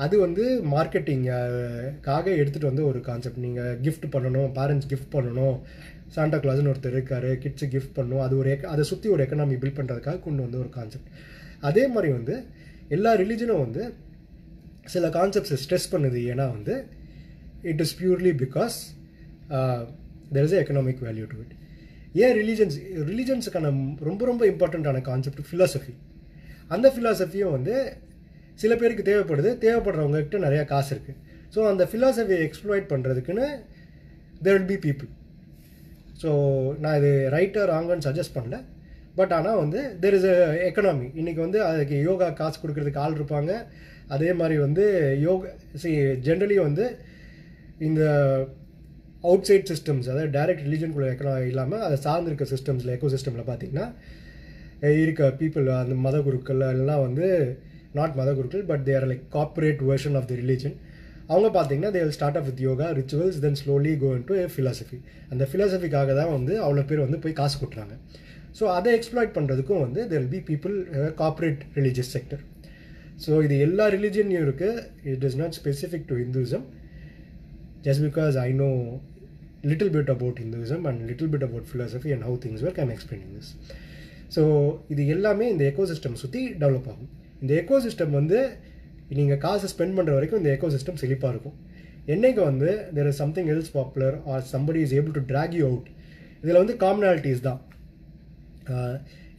அது வந்து மார்க்கெட்டிங்காக எடுத்துகிட்டு வந்து ஒரு கான்செப்ட். நீங்கள் கிஃப்ட் பண்ணணும், பேரண்ட்ஸ் கிஃப்ட் பண்ணணும், சாண்டா கிளாஸ்னு ஒருத்தர் இருக்கார், கிட்ஸு கிஃப்ட் பண்ணணும், அது அதை சுற்றி ஒரு எக்கனாமி பில்ட் பண்ணுறதுக்காக கொண்டு வந்து ஒரு கான்செப்ட். அதே மாதிரி வந்து எல்லா ரிலீஜனும் வந்து சில கான்செப்ட்ஸை ஸ்ட்ரெஸ் பண்ணுது. ஏன்னா வந்து it is purely because there is a economic value to it. ஏன் ரிலீஜன்ஸுக்கான ரொம்ப ரொம்ப இம்பார்ட்டண்ட்டான கான்செப்ட் ஃபிலாசபி. அந்த ஃபிலாசபியும் வந்து சில பேருக்கு தேவைப்படுறவங்ககிட்ட நிறையா காசு இருக்குது. ஸோ அந்த ஃபிலாசபியை எக்ஸ்ப்ளாய்ட் பண்ணுறதுக்குன்னு there will be people. So நான் இது ரைட்டாக ராங்கன்னு சஜஸ்ட் பண்ணல, பட் ஆனால் வந்து தெர் இஸ் அ எக்கனாமி. இன்றைக்கி வந்து அதுக்கு யோகா காசு கொடுக்கறதுக்கு ஆள் இருப்பாங்க. அதே மாதிரி வந்து ஜென்ரலி வந்து இந்த அவுட் சைட் சிஸ்டம்ஸ், அதாவது டைரக்ட் ரிலீஜனுக்குள்ள இல்லாமல் அதை சார்ந்திருக்க சிஸ்டம்ஸில் எக்கோசிஸ்டமில் பார்த்திங்கன்னா இருக்க பீப்புள், அந்த மத குருக்கள் எல்லாம் வந்து நாட் மத குருக்கள், but they are like corporate version of the religion. அவங்க பார்த்தீங்கன்னா they will start off with yoga rituals, then slowly go in to philosophy. அந்த ஃபிலாசபிக்காக தான் வந்து அவ்வளோ பேர் வந்து போய் காசு கொட்டுறாங்க. ஸோ அதை எக்ஸ்ப்ளாய்ட் பண்ணுறதுக்கும் வந்து there will be people corporate religious sector. So இது எல்லா ரிலீஜன்லையும் இருக்குது. It is not specific to Hinduism. Just because I know little bit about Hinduism and little bit about philosophy and how things work, I'm explaining this. So இது எல்லாமே இந்த எக்கோசிஸ்டம் சுற்றி டெவலப் ஆகும். இந்த எக்கோசிஸ்டம் வந்து நீங்கள் காசு ஸ்பெண்ட் பண்ணுற வரைக்கும் இந்த எக்கோசிஸ்டம் செழிப்பாக இருக்கும். என்றைக்கு வந்து there is something else popular or somebody is able to drag you out. இதில் வந்து காமனாலிட்டிஸ் தான்.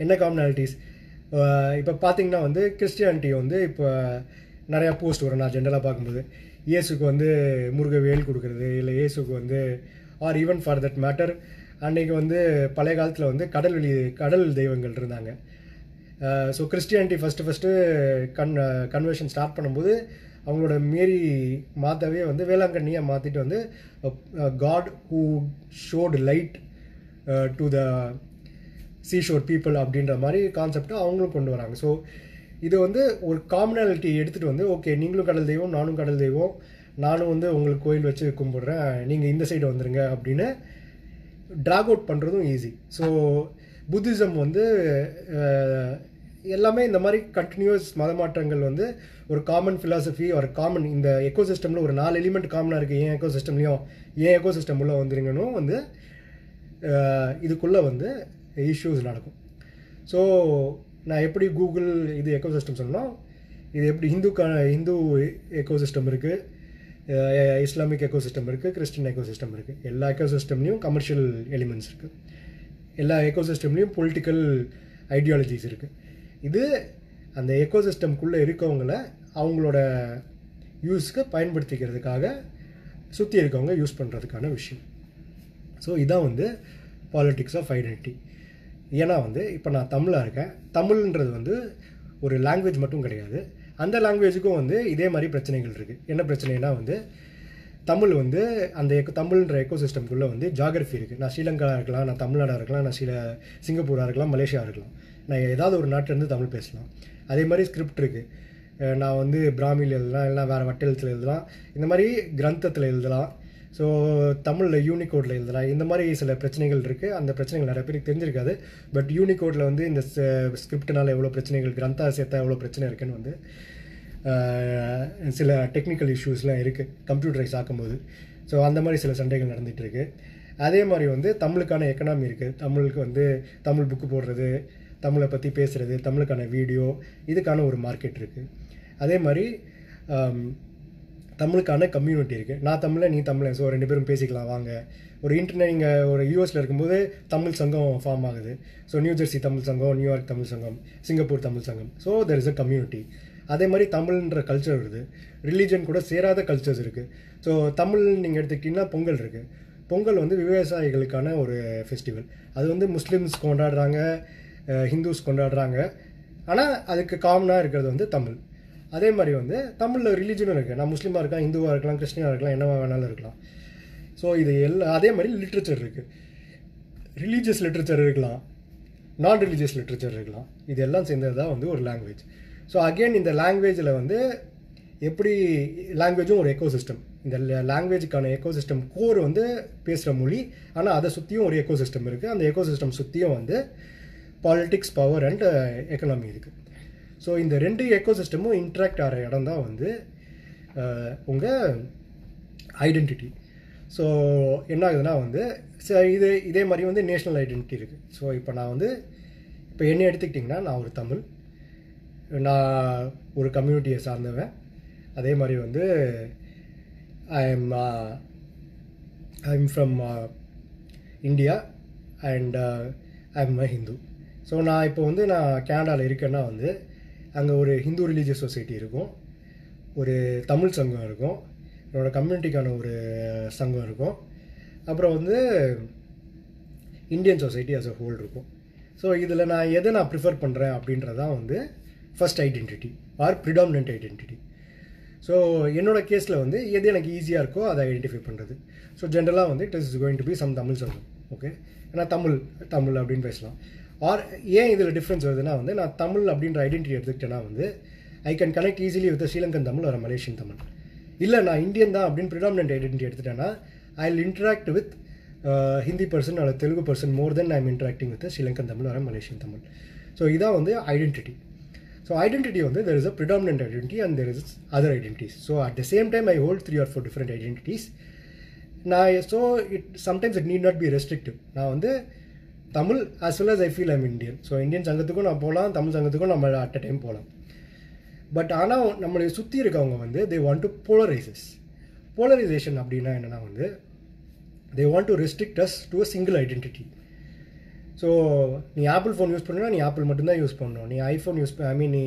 என்ன காமனாலிட்டிஸ்? இப்போ பார்த்தீங்கன்னா வந்து கிறிஸ்டியானிட்டி வந்து இப்போ நிறையா போஸ்ட் வரும். நான் ஜென்ரலாக பார்க்கும்போது இயேசுக்கு வந்து முருகவேல் கொடுக்குறது, இல்லை இயேசுக்கு வந்து or even for that matter அன்றைக்கி வந்து பழைய காலத்தில் வந்து கடல் தெய்வங்கள் இருந்தாங்க. So Christianity first conversion start பண்ணும்போது அவங்களோட மாரி மாற்றவே வந்து வேளாங்கண்ணியாக மாற்றிட்டு வந்து god who showed light to the seashore people அப்படின்ற மாதிரி கான்செப்டை அவங்களும் கொண்டு வராங்க. ஸோ இது வந்து ஒரு காமனாலிட்டி எடுத்துகிட்டு வந்து ஓகே நீங்களும் கடல் தெய்வம் நானும் கடல் தெய்வம், நானும் வந்து உங்களுக்கு கோயில் வச்சு கும்பிட்றேன், நீங்கள் இந்த சைடு வந்துடுங்க அப்படின்னு ட்ராக் அவுட் பண்ணுறதும் ஈஸி. ஸோ புத்திசம் வந்து எல்லாமே இந்த மாதிரி கண்டினியூஸ் மத மாற்றங்கள் வந்து ஒரு காமன் ஃபிலாசபி ஒரு காமன் இந்த எக்கோசிஸ்டமில் ஒரு 4 எலிமெண்ட் காமனாக இருக்குது. ஏன் எக்கோசிஸ்டம்லேயும் ஏன் எக்கோசிஸ்டம் உள்ளே வந்துருங்கன்னு வந்து இதுக்குள்ளே வந்து இஷ்யூஸ் நடக்கும். ஸோ நான் எப்படி கூகுள் இது எக்கோசிஸ்டம் சொன்னோம், இது எப்படி ஹிந்து எக்கோசிஸ்டம் இருக்குது, இஸ்லாமிக் எக்கோசிஸ்டம் இருக்குது, கிறிஸ்டின் எக்கோசிஸ்டம் இருக்குது. எல்லா எக்கோசிஸ்டம்லேயும் கமர்ஷியல் எலிமெண்ட்ஸ் இருக்குது, எல்லா எக்கோசிஸ்டம்லேயும் பொலிட்டிக்கல் ஐடியாலஜிஸ் இருக்குது. இது அந்த எக்கோசிஸ்டம்குள்ளே இருக்கவங்கள அவங்களோட யூஸ்க்கு பயன்படுத்திக்கிறதுக்காக சுற்றி இருக்கவங்க யூஸ் பண்ணுறதுக்கான விஷயம். ஸோ இதான் வந்து பாலிட்டிக்ஸ் ஆஃப் ஐடென்டிட்டி. ஏன்னா வந்து இப்போ நான் தமிழாக இருக்கேன், தமிழ்ன்றது வந்து ஒரு லாங்குவேஜ் மட்டும் கிடையாது, அந்த லாங்குவேஜுக்கும் வந்து இதே மாதிரி பிரச்சனைகள் இருக்குது. என்ன பிரச்சனைனா வந்து தமிழ் வந்து அந்த தமிழ்ன்ற எக்கோசிஸ்டம்குள்ளே வந்து ஜாகிரஃபி இருக்குது. நான் ஸ்ரீலங்கா இருக்கலாம், நான் தமிழ்நாடாக இருக்கலாம், நான் சிங்கப்பூராக இருக்கலாம், மலேசியா இருக்கலாம், நான் ஏதாவது ஒரு நாட்டிலேருந்து தமிழ் பேசலாம். அதே மாதிரி ஸ்கிரிப்ட் இருக்குது, நான் வந்து பிராமியில் எழுதலாம், இல்லைனா வேறு வட்டெழுத்தில் எழுதலாம், இந்த மாதிரி கிரந்தத்தில் எழுதலாம், ஸோ தமிழில் யூனிகோடில் எழுதலாம். இந்த மாதிரி சில பிரச்சனைகள் இருக்குது. அந்த பிரச்சனைகள் நிறைய பேருக்கு தெரிஞ்சிருக்காது. பட் யூனிகோடில் வந்து இந்த ஸ்கிரிப்ட்னால எவ்வளோ பிரச்சனைகள், கிரந்தா சேர்த்தா எவ்வளோ பிரச்சனை இருக்குன்னு வந்து சில டெக்னிக்கல் இஷ்யூஸ்லாம் இருக்குது கம்ப்யூட்டரைஸ் ஆக்கும்போது. ஸோ அந்த மாதிரி சில சண்டைகள் நடந்துகிட்ருக்கு. அதே மாதிரி வந்து தமிழுக்கான எக்கனாமி இருக்குது. தமிழுக்கு வந்து தமிழ் புக்கு போடுறது, தமிழை பற்றி பேசுகிறது, தமிழுக்கான வீடியோ, இதுக்கான ஒரு மார்க்கெட் இருக்குது. அதே மாதிரி தமிழுக்கான கம்யூனிட்டி இருக்குது. நான் தமிழை நீ தமிழை, ஸோ 2 பேரும் பேசிக்கலாம் வாங்க. ஒரு இன்டர்நெட் இங்கே ஒரு யூஎஸில் இருக்கும்போது தமிழ் சங்கம் ஃபார்ம் ஆகுது. ஸோ நியூ ஜெர்சி தமிழ் சங்கம், நியூயார்க் தமிழ் சங்கம், சிங்கப்பூர் தமிழ் சங்கம். So there is a community. அதே மாதிரி தமிழ்ன்ற கல்ச்சர் வருது, ரிலீஜன் கூட சேராத கல்ச்சர்ஸ் இருக்குது. ஸோ தமிழ் நீங்கள் எடுத்துக்கிட்டிங்கன்னா பொங்கல் இருக்குது. பொங்கல் வந்து விவசாயிகளுக்கான ஒரு ஃபெஸ்டிவல். அது வந்து முஸ்லீம்ஸ் கொண்டாடுறாங்க, ஹிந்துஸ் கொண்டாடுறாங்க, ஆனால் அதுக்கு காமனாக இருக்கிறது வந்து தமிழ். அதே மாதிரி வந்து தமிழில் ரிலீஜனும் இருக்குது. நான் முஸ்லீமாக இருக்கலாம், ஹிந்துவாக இருக்கலாம், கிறிஸ்டினாக இருக்கலாம், என்னவா வேணாலும் இருக்கலாம். ஸோ இது அதே மாதிரி லிட்ரேச்சர் இருக்குது. ரிலீஜியஸ் லிட்ரேச்சர் இருக்கலாம், நான் ரிலீஜியஸ் லிட்ரேச்சர் இருக்கலாம். இது எல்லாம் சேர்ந்தது தான் வந்து ஒரு லாங்குவேஜ். ஸோ அகெயின் இந்த லாங்குவேஜில் வந்து எப்படி லாங்குவேஜும் ஒரு எக்கோசிஸ்டம். இந்த லாங்குவேஜுக்கான எக்கோசிஸ்டம் கோர் வந்து பேசுகிற மொழி, ஆனால் அதை சுற்றியும் ஒரு எக்கோசிஸ்டம் இருக்குது. அந்த எக்கோசிஸ்டம் சுற்றியும் வந்து பாலிட்டிக்ஸ், பவர் அண்ட் எக்கனாமி இருக்குது. ஸோ இந்த 2 எக்கோசிஸ்டமும் இன்ட்ராக்ட் ஆகிற இடம் தான் வந்து உங்கள் ஐடென்டிட்டி. ஸோ என்ன ஆகுதுன்னா வந்து இதே மாதிரி வந்து நேஷ்னல் ஐடென்டிட்டி இருக்குது. ஸோ இப்போ நான் வந்து இப்போ என்னை எடுத்துக்கிட்டிங்கன்னா நான் ஒரு தமிழ், நான் ஒரு கம்யூனிட்டியை சார்ந்தவன். அதே மாதிரி வந்து I am from India and I am a Hindu. So நான் இப்போ வந்து நான் கனடாவில் இருக்கேன்னா வந்து அங்கே ஒரு ஹிந்து ரிலீஜியஸ் சொசைட்டி இருக்கும், ஒரு தமிழ் சங்கம் இருக்கும், என்னோடய கம்யூனிட்டிக்கான ஒரு சங்கம் இருக்கும், அப்புறம் வந்து Indian society as a whole இருக்கும். ஸோ இதில் நான் எதை நான் ப்ரிஃபர் பண்ணுறேன் அப்படின்றதான் வந்து first identity R predominant identity. So என்னோட கேஸில் வந்து எது எனக்கு ஈஸியாக இருக்கோ அதை ஐடென்டிஃபை பண்ணுறது. ஸோ ஜென்ரலாக வந்து it is going to be some Tamil Sangam. Okay, ஏன்னா தமிழ் அப்படின்னு பேசலாம். ஆர் ஏன் இதில் டிஃப்ரென்ஸ் வருதுன்னா வந்து நான் தமிழ் அப்படின்ற ஐடென்டிட்டி எடுத்துக்கிட்டேன்னா வந்து I can connect easily with Sri Lankan Tamil ஒரு மலேசியன் தமிழ். இல்லை நான் இந்தியன் தான் அப்படின்னு ப்ரிடாமினன்ட் ஐடென்டிட்டி எடுத்துட்டேன்னா I will interact with Hindi person அல்லது Telugu person more then I am interacting with Sri Lankan Tamil ஒரு மலேசியன் தமிழ். ஸோ இதான் வந்து ஐடென்டிட்டி. ஸோ ஐடென்டிட்டி வந்து there is a predominant identity and there is other identities. So at the same time I hold 3 or 4 different identities. So sometimes it need not be restrictive. நான் வந்து Tamil as well as I feel I'm Indian. So Indian சங்கத்துக்கும் நான் போகலாம், தமிழ் சங்கத்துக்கும் நம்ம அட் அ டைம் போகலாம். பட் ஆனால் நம்மளை சுற்றி இருக்கவங்க வந்து they want to polarization அப்படின்னா என்னென்னா வந்து they want to restrict us to a single identity. So நீ ஆப்பிள் ஃபோன் யூஸ் பண்ணுன்னா நீ ஆப்பிள் மட்டும்தான் யூஸ் பண்ணணும், நீ ஐஃபோன் நீ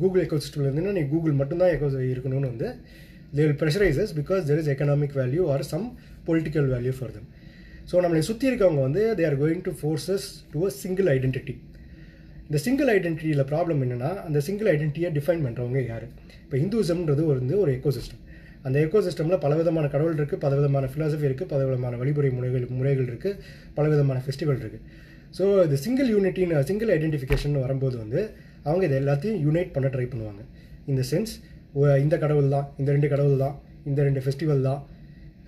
கூகுள் எக்கோசிஸ்டமில் இருந்தீங்கன்னா நீ கூகுள் மட்டும்தான் இருக்கணும்னு வந்து they will pressurize us because there is economic value or some political value for them. So நம்மளை சுற்றி இருக்கவங்க வந்து they are going to force us to a single identity. இந்த சிங்கிள் ஐடென்டிட்டியில் ப்ராப்ளம் என்னென்னா, அந்த சிங்கிள் ஐடென்டிட்டியை டிஃபைன் பண்ணுறவங்க யார்? இப்போ ஹிந்துவிசம்ன்றது ஒரு எக்கோசிஸ்டம். அந்த எக்கோசிஸ்டமில் பலவிதமான கடவுள் இருக்குது, பலவிதமான ஃபிலாசபி இருக்குது, பலவிதமான வழிமுறை முறைகள் இருக்குது, பலவிதமான ஃபெஸ்டிவல் இருக்குது. ஸோ இது சிங்கிள் யூனிட்டின்னு சிங்கிள் ஐடென்டிஃபிகேஷன் வரும்போது அவங்க இதை எல்லாத்தையும் யூனைட் பண்ண ட்ரை பண்ணுவாங்க. இந்த சென்ஸ் இந்த கடவுள் தான், இந்த 2 கடவுள் தான், இந்த 2 ஃபெஸ்டிவல் தான்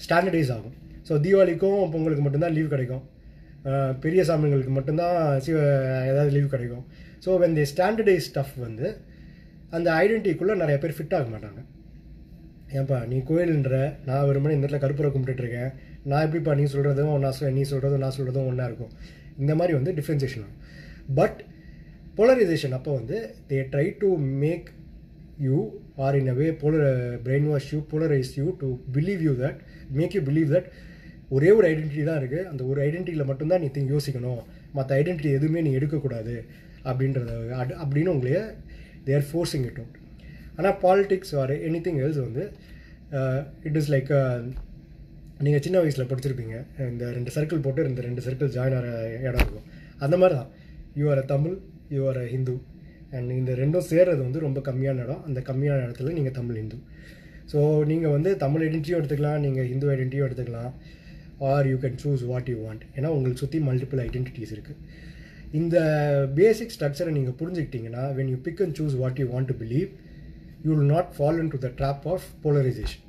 ஸ்டாண்டர்டைஸ் ஆகும். ஸோ தீபாவளிக்கும் பொங்கலுக்கு மட்டும்தான் லீவ் கிடைக்கும், பெரிய சாமிங்களுக்கு மட்டும்தான் ஏதாவது லீவ் கிடைக்கும். So when the standardise stuff அந்த ஐடென்டிட்டிக்குள்ளே நிறைய பேர் ஃபிட் ஆக மாட்டாங்க. ஏன்ப்பா நீ கோயில்ன்ற, நான் வெறுமனே இந்த இடத்துல கருப்புரை கும்பிட்டுருக்கேன், நான் எப்படிப்பா நீ சொல்கிறதும் நீ சொல்கிறதும் நான் சொல்கிறதும் ஒன்றா இருக்கும். இந்த மாதிரி டிஃப்ரென்சியேஷன் ஆகும். பட் போலரைசேஷன் அப்போ they try to make you or in a way brainwash you, polarize you to believe you that, make you believe that ஒரே ஒரு ஐடென்டிட்டி தான் இருக்குது, அந்த ஒரு ஐடென்டிட்டியில் மட்டும்தான் நீ யோசிக்கணும், மற்ற ஐடென்டிட்டி எதுவுமே நீ எடுக்கக்கூடாது அப்படின்னு உங்களையே they are forcing it out. ஆனால் politics or anything else it is like, நீங்கள் சின்ன வயசில் படிச்சிருப்பீங்க, இந்த 2 சர்க்கிள் போட்டு இந்த 2 சர்க்கிள் ஜாயின் ஆகிற இடம் இருக்கும். அந்த மாதிரி தான் you are a Tamil, you are a Hindu, and இந்த 2ம் சேர்றது ரொம்ப கம்மியான இடம். அந்த கம்மியான இடத்துல நீங்கள் தமிழ் ஹிந்து. ஸோ நீங்கள் தமிழ் ஐடென்டிட்டியும் எடுத்துக்கலாம், நீங்கள் ஹிந்து ஐடென்டிட்டியும் எடுத்துக்கலாம், are you can choose what you want. ஏன்னா உங்களுக்கு சுற்றி மல்டிபிள் ஐடென்டிட்டிஸ் இருக்குது. இந்த பேசிக் ஸ்ட்ரக்சரை நீங்கள் புரிஞ்சுக்கிட்டீங்கன்னா, when you pick and choose what you want to believe, you will not fall into the trap of polarisation.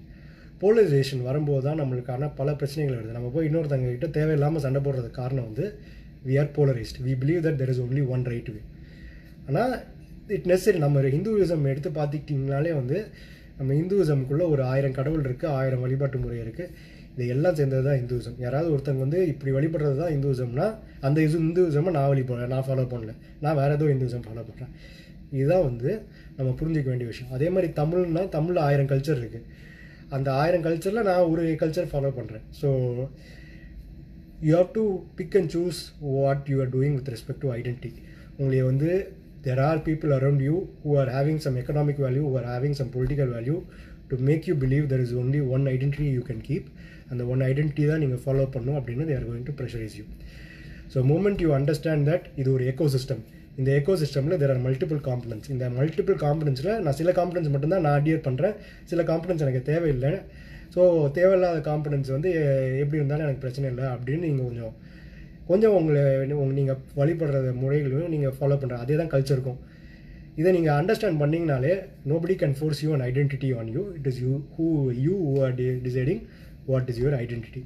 Polarisation வரும்போது தான் நம்மளுக்கான பல பிரச்சனைகள் வருது. நம்ம போய் இன்னொருத்தங்க கிட்ட தேவையில்லாமல் சண்டை போடுறதுக்கு காரணம் we are polarized. We believe that there is only one right way. ஆனால் இட் நெசரி நம்ம ஹிந்துவிசம் எடுத்து பார்த்துக்கிட்டிங்கனாலே நம்ம ஹிந்துவிசம்குள்ளே ஒரு 1000 கடவுள் இருக்குது, 1000 வழிபாட்டு முறை இருக்குது. இது எல்லாம் சேர்ந்தது தான் ஹிந்துவிசம். யாராவது ஒருத்தங்க இப்படி வழிபடுறது தான் ஹிந்துவிசம்னா, அந்த ஹிந்துவிசமை நான் ஃபாலோ பண்ணல, நான் வேறு ஏதோ ஹிந்துவிசம் ஃபாலோ பண்ணுறேன். இதுதான் நம்ம புரிஞ்சிக்க வேண்டிய விஷயம். அதே மாதிரி தமிழ்னா, தமிழில் 1000 கல்ச்சர் இருக்குது. அந்த 1000 கல்ச்சரில் நான் ஒரு கல்ச்சர் ஃபாலோ பண்ணுறேன். So you have to pick and choose what you are doing with respect to identity. உங்களை there are people around you who are having some economic value, who are having some political value to make you believe there is only one identity you can keep, and the one identity தான் நீங்கள் ஃபாலோ பண்ணணும் அப்படின்னு they are going to pressurize you. So moment you understand that இது ஒரு ecosystem, இந்த எக்கோசிஸ்டமில் there are multiple components. இந்த மல்டிபிள் காம்பனன்ட்ஸில் நான் சில காம்பனன்ட்ஸ் மட்டும்தான் நான் அடியர் பண்ணுறேன், சில காம்பனன்ட்ஸ் எனக்கு தேவையில்லை. ஸோ தேவையில்லாத காம்பனன்ட்ஸ் எப்படி இருந்தாலும் எனக்கு பிரச்சனை இல்லை அப்படின்னு நீங்கள் கொஞ்சம் நீங்கள் வழிபடுற முறைகளையும் நீங்கள் ஃபாலோ பண்ணுற அதே தான் கல்ச்சருக்கும். இதை நீங்கள் அண்டர்ஸ்டாண்ட் பண்ணிங்கனாலே nobody can force you an identity on you. It is you who are deciding what is your identity.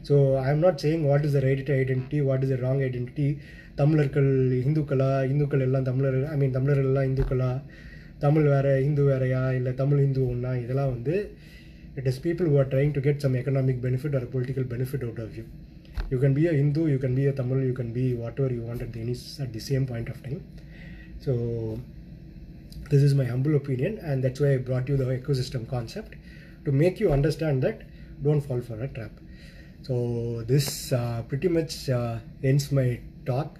So I am not saying what is the right identity, what is the wrong identity. தமிழர்கள் இந்துக்கள் எல்லாம் தமிழர்கள் எல்லாம் இந்துக்களா, தமிழ் வேறு ஹிந்து வேறையா, இல்லை தமிழ் ஹிந்து ஒன்றா, இதெல்லாம் it is people who are trying to get some economic benefit or a political benefit out of you. You can be a Hindu, you can be a Tamil, you can be whatever you want at the same point of time. So this is my humble opinion, and that's why I brought you the ecosystem concept to make you understand that don't fall for a trap. So this pretty much ends my talk.